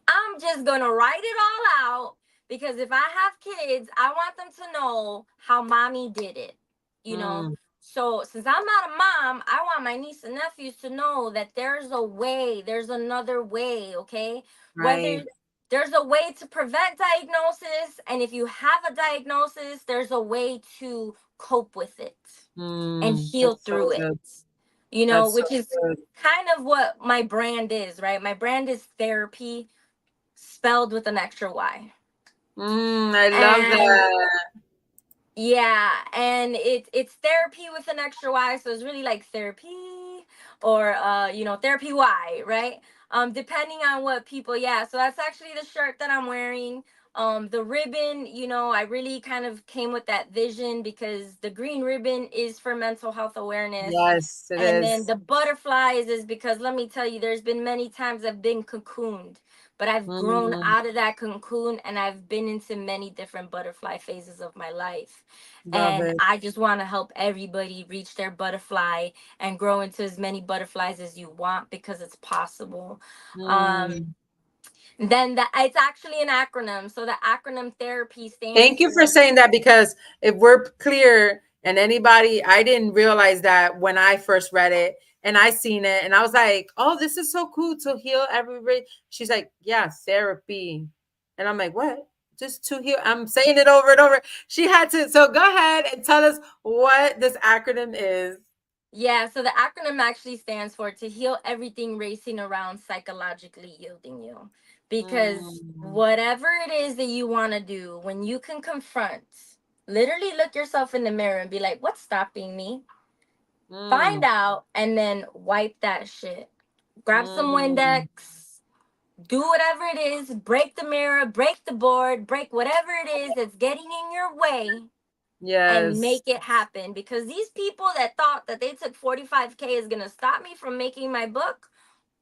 I'm just gonna write it all out because if I have kids, I want them to know how mommy did it. You know. mm, So since I'm not a mom, I want my niece and nephews to know that there's a way, there's another way, okay? right. Whether there's a way to prevent diagnosis, and if you have a diagnosis, there's a way to cope with it and heal That's so through it. good. Which That's is so good. kind of what my brand is, right? My brand is therapy spelled with an extra Y. I love And that. yeah, and it's therapy with an extra Y, so it's really like therapy or therapy Y, right? Depending on what people, yeah. So that's actually the shirt that I'm wearing. The ribbon, I really kind of came with that vision because the green ribbon is for mental health awareness. Yes, it And then is. the butterflies is because let me tell you, there's been many times I've been cocooned, but I've grown Mm, out of that cocoon and I've been into many different butterfly phases of my life. love And it. I just want to help everybody reach their butterfly and grow into as many butterflies as you want because it's possible. Um, Mm. then it's actually an acronym. So the acronym therapy stands Thank you for for. saying that because if we're clear and anybody, I didn't realize that when I first read it and I seen it and I was like, oh, this is so cool to heal everybody. She's like, yeah, therapy. And I'm like, what? Just to heal. I'm saying it over and over. She had to. So go ahead and tell us what this acronym is. Yeah, so the acronym actually stands for to heal everything racing around psychologically yielding you. Because Mm, whatever it is that you want to do, when you can confront, literally look yourself in the mirror and be like, what's stopping me? Find mm, out and then wipe that shit. Grab some mm. Windex, do whatever it is, break the mirror, break the board, break whatever it is that's getting in your way and Yes. make it happen, because these people that thought that they took 45K is going to stop me from making my book,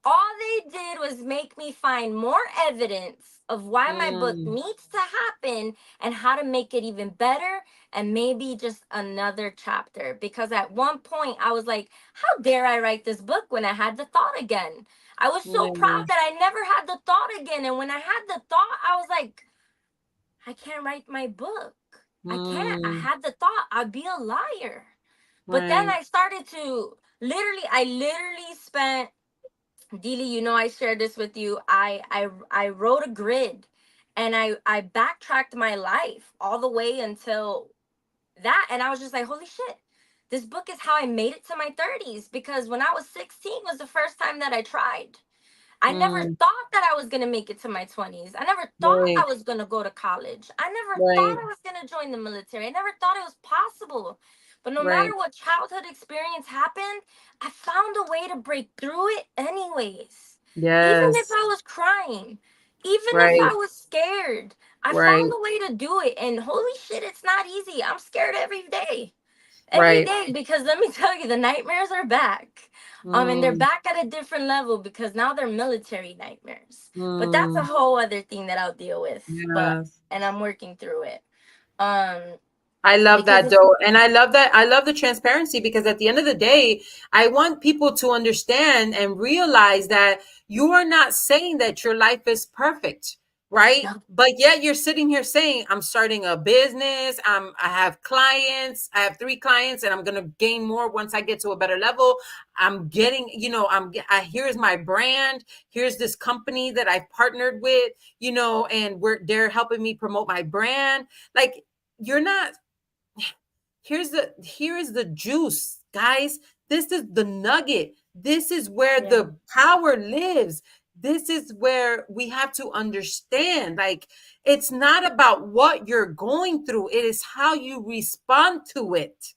all they did was make me find more evidence of why my book Mm, needs to happen and how to make it even better, and maybe just another chapter. Because at one point I was like, how dare I write this book when I had the thought again? I was so yeah. proud that I never had the thought again. And when I had the thought, I was like, I can't write my book. I can't. I Mm, had the thought. I'd be a liar. But then right. I started to I literally spent, Dili, I shared this with you. I wrote a grid and I backtracked my life all the way until that. And I was just like, holy shit. This book is how I made it to my 30s, because when I was 16 was the first time that I tried. I never Mm, thought that I was going to make it to my 20s. I never thought I right. was going to go to college. I never thought Right. I was going to join the military. I never thought it was possible. But no Right. matter what childhood experience happened, I found a way to break through it anyways. Even if Yes. I was crying, even if Right. I was scared, I found Right. a way to do it. And holy shit, it's not easy. I'm scared every Right. day, because let me tell you, the nightmares are back. And they're Mm, back at a different level because now they're military nightmares. But that's a mm, whole other thing that I'll deal with. But yes. and I'm working through it. Um I love because that it's though. And I love that. I love the transparency because at the end of the day, I want people to understand and realize that you are not saying that your life is perfect, right? no, But yet you're sitting here saying, I'm starting a business. I have clients. I have 3 clients and I'm going to gain more once I get to a better level. I'm getting, here's my brand. Here's this company that I've partnered with, and they're helping me promote my brand. Like, you're not here is the juice, guys. This is the nugget. This is where yeah. the power lives. This is where we have to understand, like, it's not about what you're going through, it is how you respond to it.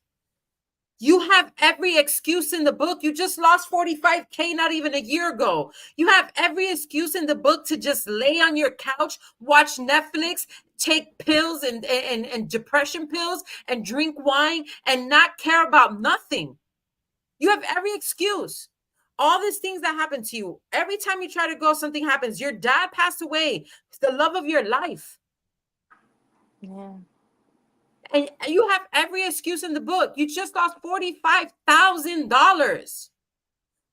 You have every excuse in the book. You just lost 45K not even a year ago. You have every excuse in the book to just lay on your couch, watch Netflix, take pills and depression pills and drink wine and not care about nothing. You have every excuse. All these things that happen to you, every time you try to go, something happens. Your dad passed away. It's the love of your life. Yeah. And you have every excuse in the book. You just lost $45,000.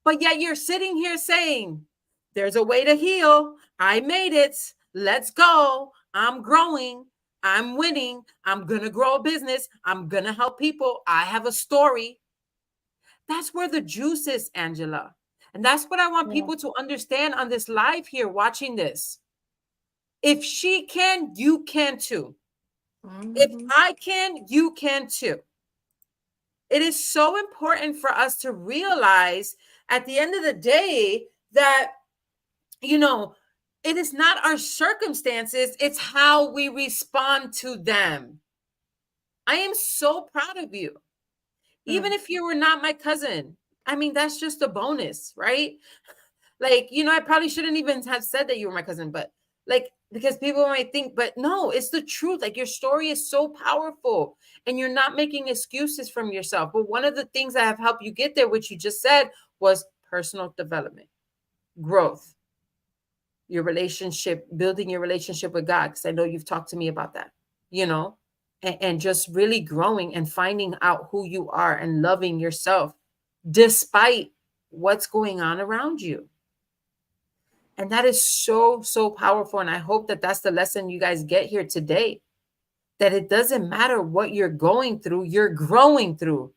But yet you're sitting here saying, there's a way to heal. I made it. Let's go. I'm growing. I'm winning. I'm going to grow a business. I'm going to help people. I have a story. That's where the juice is, Angela. And that's what I want Yeah. people to understand on this live here watching this. If she can, you can too. If Mm-hmm. I can, you can too. It is so important for us to realize at the end of the day that, you know, it is not our circumstances, it's how we respond to them. I am so proud of you. Even Mm. if you were not my cousin, I mean, that's just a bonus, right? Like, I probably shouldn't even have said that you were my cousin, but like, because people might think, but no, it's the truth. Like, your story is so powerful and you're not making excuses from yourself. But one of the things that have helped you get there, which you just said, was personal development, growth, your relationship, building your relationship with God. Because I know you've talked to me about that, you know, and just really growing and finding out who you are and loving yourself despite what's going on around you. And that is so, so powerful. And I hope that that's the lesson you guys get here today, that it doesn't matter what you're going through, you're growing through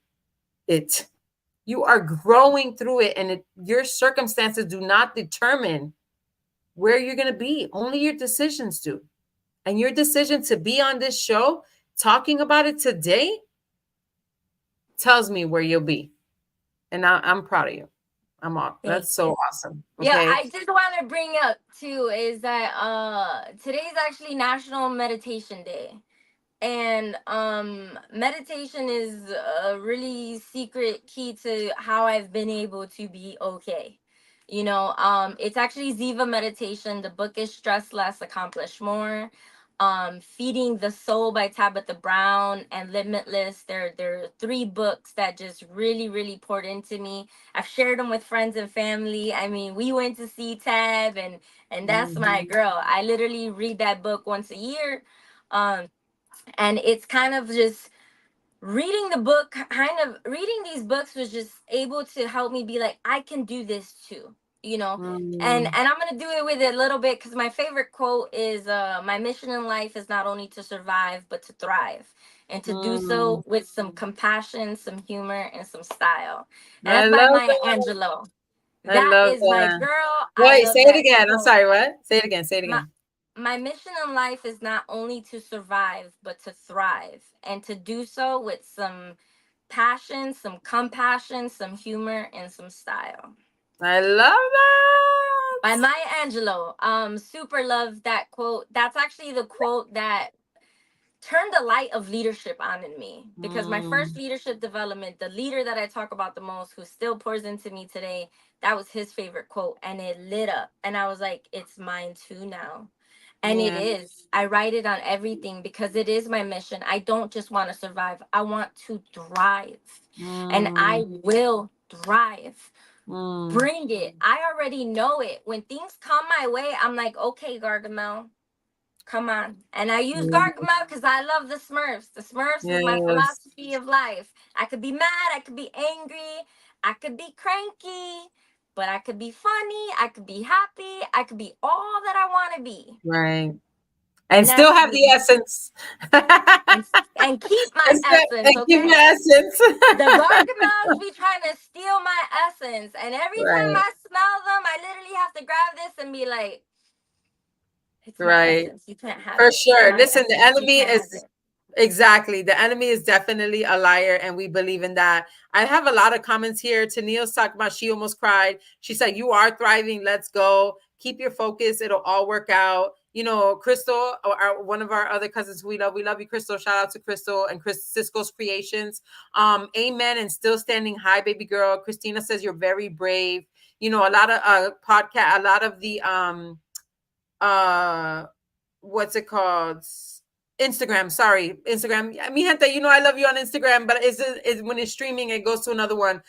it. You are growing through it. And your circumstances do not determine where you're going to be. Only your decisions do. And your decision to be on this show, talking about it today, tells me where you'll be. And I'm proud of you. Thank That's so you. awesome. Yeah, Okay. I just want to bring up too is that today's actually National Meditation Day. And meditation is a really secret key to how I've been able to be okay. It's actually Ziva meditation. The book is Stress Less, Accomplish More. Feeding the Soul by Tabitha Brown and Limitless. There are three books that just really, really poured into me. I've shared them with friends and family. I mean, we went to see Tab, and that's my Mhm. girl. I literally read that book once a year. And it's kind of just reading the book, kind of reading these books was just able to help me be like, I can do this too, you know. and Mm, and I'm gonna do it with it a little bit because my favorite quote is my mission in life is not only to survive but to thrive, and to do mm. so with some compassion, some humor, and some style. And I that's by love Maya that. Angelou. I That love is my that. girl. I Wait, love say it that again. I'm quote. sorry, what? Say it again. Say it my again. my mission in life is not only to survive but to thrive, and to do so with some passion, some compassion, some humor, and some style. I love By that. Maya Angelou. Super love that quote. That's actually the quote that turned the light of leadership on in me, because my first Mm, leadership development, the leader that I talk about the most, who still pours into me today, that was his favorite quote, and it lit up, and I was like, it's mine too now. And it yeah. is. I write it on everything because it is my mission. I don't just want to survive, I want to thrive, and Mm, I will thrive. mm, Bring it. I already know it. When things come my way, I'm like, okay, Gargamel, come on. And I use yeah. Gargamel because I love the Smurfs. The Smurfs is my Yes. philosophy of life. I could be mad, I could be angry, I could be cranky, but I could be funny, I could be happy, I could be all that I want to be. Right. And And still that's have the me. essence. And keep my And essence, keep your okay? essence. The Gargamels be trying to steal my essence. And every time Right. I smell them, I literally have to grab this and be like, it's my Right. essence. You can't have For it. It's sure. my Listen, the essence. You enemy can't have is it. exactly. The enemy is definitely a liar, and we believe in that. I have a lot of comments here. Tennille's talking about she almost cried. She said, "You are thriving. Let's go. Keep your focus. It'll all work out. Crystal, one of our other cousins we love you, Crystal. Shout out to Crystal and Chris Cisco's Creations. Amen. And still standing high, baby girl. Christina says you're very brave. A lot of podcast, a lot of the uh what's it called, Instagram, sorry, Instagram. Mi gente, I love you on Instagram, but is when it's streaming, it goes to another one.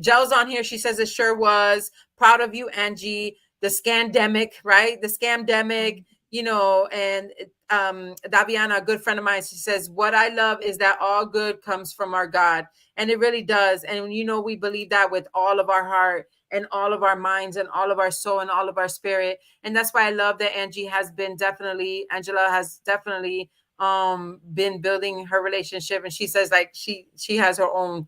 Gel's on here. She says it sure was. Proud of you, Angie. The scandemic, right? The scamdemic, and Daviana, a good friend of mine, she says, what I love is that all good comes from our God. And it really does. And we believe that with all of our heart and all of our minds and all of our soul and all of our spirit. And that's why I love that Angela has definitely been building her relationship. And she says, like, she has her own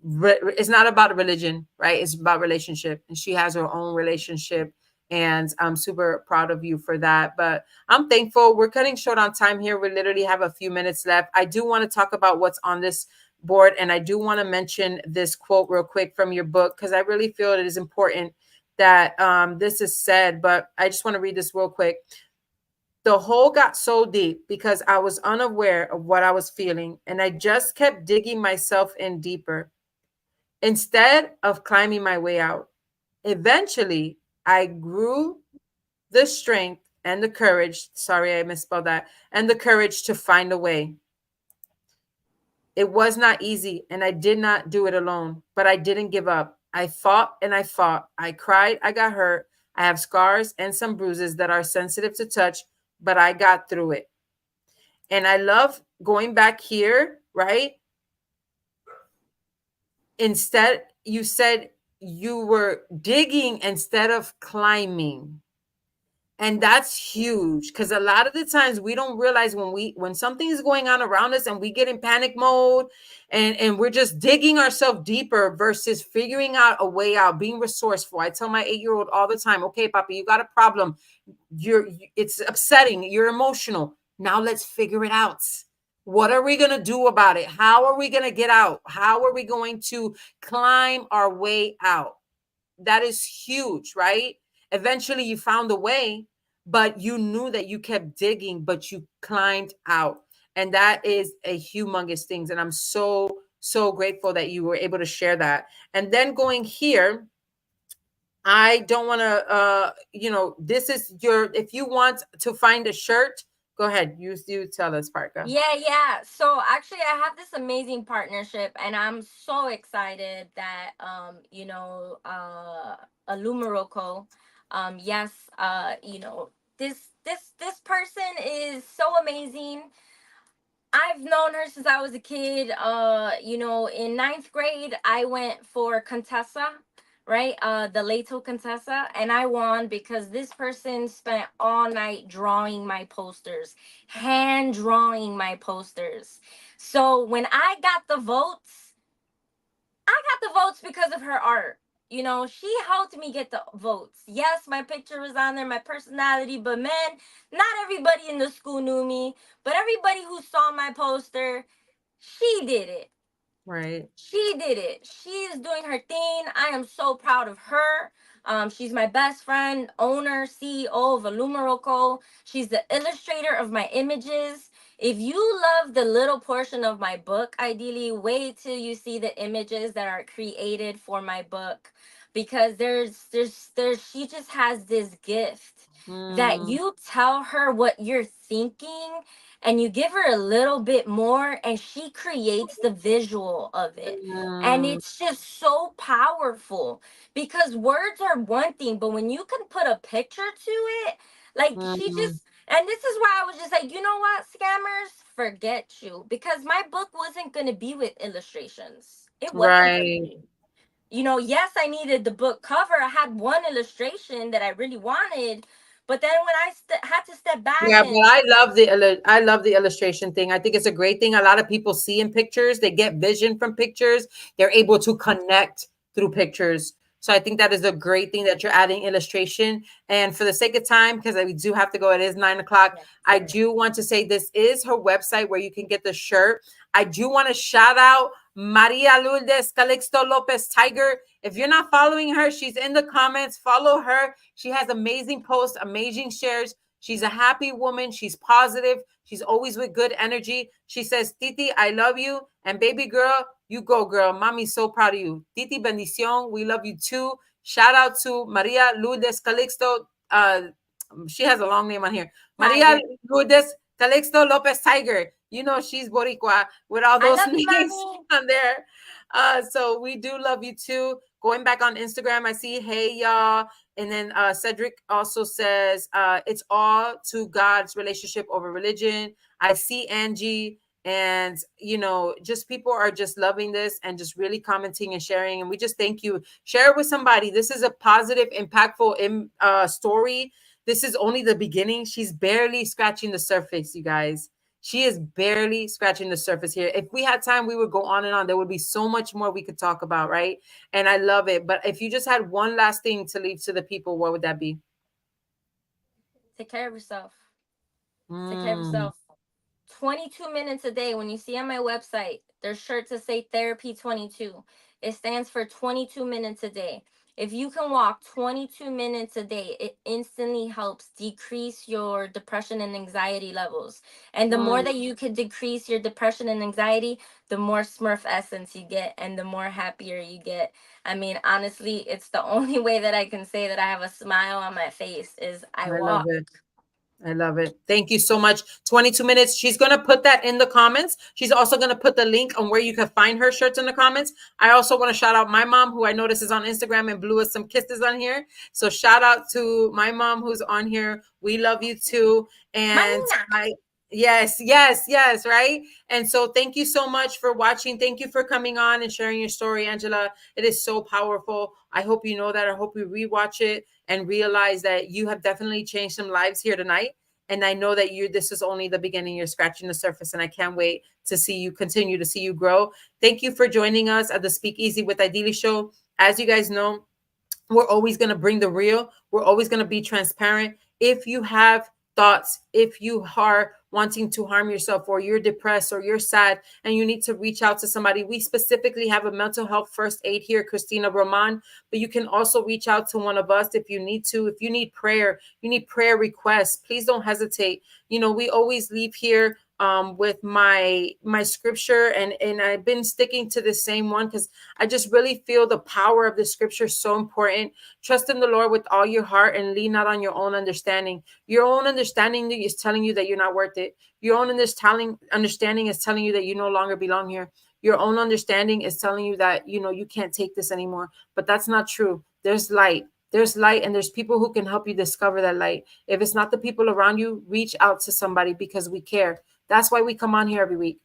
it's not about religion, right? It's about relationship. And she has her own relationship. And I'm super proud of you for that. But I'm thankful. We're cutting short on time here. We literally have a few minutes left. I do want to talk about what's on this board. And I do want to mention this quote real quick from your book, because I really feel it is important that this is said. But I just want to read this real quick. The hole got so deep because I was unaware of what I was feeling, and I just kept digging myself in deeper instead of climbing my way out. Eventually, I grew the strength and the courage. Sorry, I misspelled that. And the courage to find a way. It was not easy, and I did not do it alone, but I didn't give up. I fought and I fought. I cried. I got hurt. I have scars and some bruises that are sensitive to touch, but I got through it. And I love going back here, right? Instead, you said you were digging instead of climbing. And that's huge, because a lot of the times we don't realize when something is going on around us and we get in panic mode, and we're just digging ourselves deeper versus figuring out a way out, being resourceful. I tell my 8-year-old all the time, okay, Papa, you got a problem. It's upsetting. You're emotional. Now let's figure it out. What are we going to do about it? How are we going to get out? How are we going to climb our way out? That is huge, right? Eventually you found a way, but you knew that you kept digging, but you climbed out. And that is a humongous thing. And I'm so, so grateful that you were able to share that. And then going here, I don't want to, this is if you want to find a shirt, go ahead. You tell us, Parka. Yeah. So actually, I have this amazing partnership, and I'm so excited that Alumaroco, yes, this person is so amazing. I've known her since I was a kid. In ninth grade, I went for Contessa, right? The Leto Contessa, and I won because this person spent all night drawing my posters, hand drawing my posters. So when I got the votes because of her art. She helped me get the votes. Yes, my picture was on there, my personality, but man, not everybody in the school knew me. But everybody who saw my poster, she did it. Right. She did it. She is doing her thing. I am so proud of her. She's my best friend, owner, CEO of Alumaroco. She's the illustrator of my images. If you love the little portion of my book, ideally, wait till you see the images that are created for my book, because she just has this gift that you tell her what you're thinking and you give her a little bit more and she creates the visual of it. And it's just so powerful, because words are one thing, but when you can put a picture to it, like she just, and this is why I was just like, you know what, scammers, forget you, because my book wasn't going to be with illustrations. It wasn't going to Right. be. Yes, I needed the book cover. I had one illustration that I really wanted, but then when I had to step back Yeah, but and I love the illustration thing. I think it's a great thing. A lot of people see in pictures, they get vision from pictures. They're able to connect through pictures. So I think that is a great thing that you're adding illustration. And for the sake of time, because we do have to go, it is 9 o'clock. yes, I do want to say this is her website where you can get the shirt. I do want to shout out Maria Lourdes Calixto Lopez Tiger. If you're not following her, she's in the comments. Follow her. She has amazing posts, amazing shares. She's a happy woman. She's positive. She's always with good energy. She says, Titi, I love you. And baby girl, you go, girl. Mommy's so proud of you. Titi Bendición, we love you too. Shout out to Maria Lourdes Calixto. She has a long name on here. Maria Tiger. Lourdes Calixto Lopez Tiger. You know she's Boricua with all I those love you, names mommy. on there. So we do love you too. Going back on Instagram, I see, hey y'all. And then Cedric also says, it's all to God's relationship over religion. I see Angie, and just people are just loving this and just really commenting and sharing. And we just thank you. Share it with somebody. This is a positive, impactful story. This is only the beginning. She's barely scratching the surface, you guys. She is barely scratching the surface here. If we had time, we would go on and on. There would be so much more we could talk about, right? And I love it. But if you just had one last thing to leave to the people, what would that be? Take care of yourself. Take care of Mm, yourself. 22 minutes a day. When you see on my website, there's shirts that say therapy 22. It stands for 22 minutes a day. If you can walk 22 minutes a day, it instantly helps decrease your depression and anxiety levels. And the more mm, that you can decrease your depression and anxiety, the more Smurf essence you get and the more happier you get. I mean, honestly, it's the only way that I can say that I have a smile on my face is I I love walk. it. I love it. Thank you so much. 22 minutes. She's going to put that in the comments. She's also going to put the link on where you can find her shirts in the comments. I also want to shout out my mom, who I notice is on Instagram and blew us some kisses on here. So shout out to my mom who's on here. We love you too. And Marina. yes, yes, yes, right? And so thank you so much for watching. Thank you for coming on and sharing your story, Angela. It is so powerful. I hope you know that. I hope you rewatch it and realize that you have definitely changed some lives here tonight. And I know that this is only the beginning. You're scratching the surface, and I can't wait to see you continue to see you grow. Thank you for joining us at the SpeakEasy with Idylli show. As you guys know, we're always going to bring the real. We're always going to be transparent. If you have thoughts, if you are wanting to harm yourself, or you're depressed, or you're sad and you need to reach out to somebody, we specifically have a mental health first aid here, Christina Roman. But you can also reach out to one of us if you need to. If you need prayer, you need prayer requests, please don't hesitate. We always leave here with my scripture, and I've been sticking to the same one because I just really feel the power of the scripture is so important. Trust in the Lord with all your heart and lean not on your own understanding. Your own understanding is telling you that you're not worth it. Your own understanding is telling you that you no longer belong here. Your own understanding is telling you that you can't take this anymore. But that's not true. There's light. There's light, and there's people who can help you discover that light. If it's not the people around you, reach out to somebody because we care. That's why we come on here every week.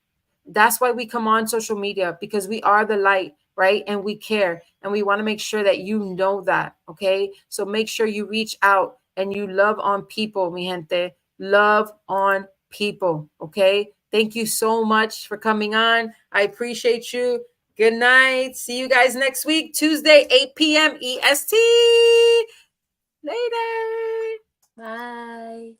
That's why we come on social media, because we are the light, right? And we care, and we want to make sure that you know that. Okay, so make sure you reach out and you love on people, mi gente. Love on people. Okay, thank you so much for coming on. I appreciate you. Good night. See you guys next week, Tuesday, 8 p.m. EST. Later. Bye.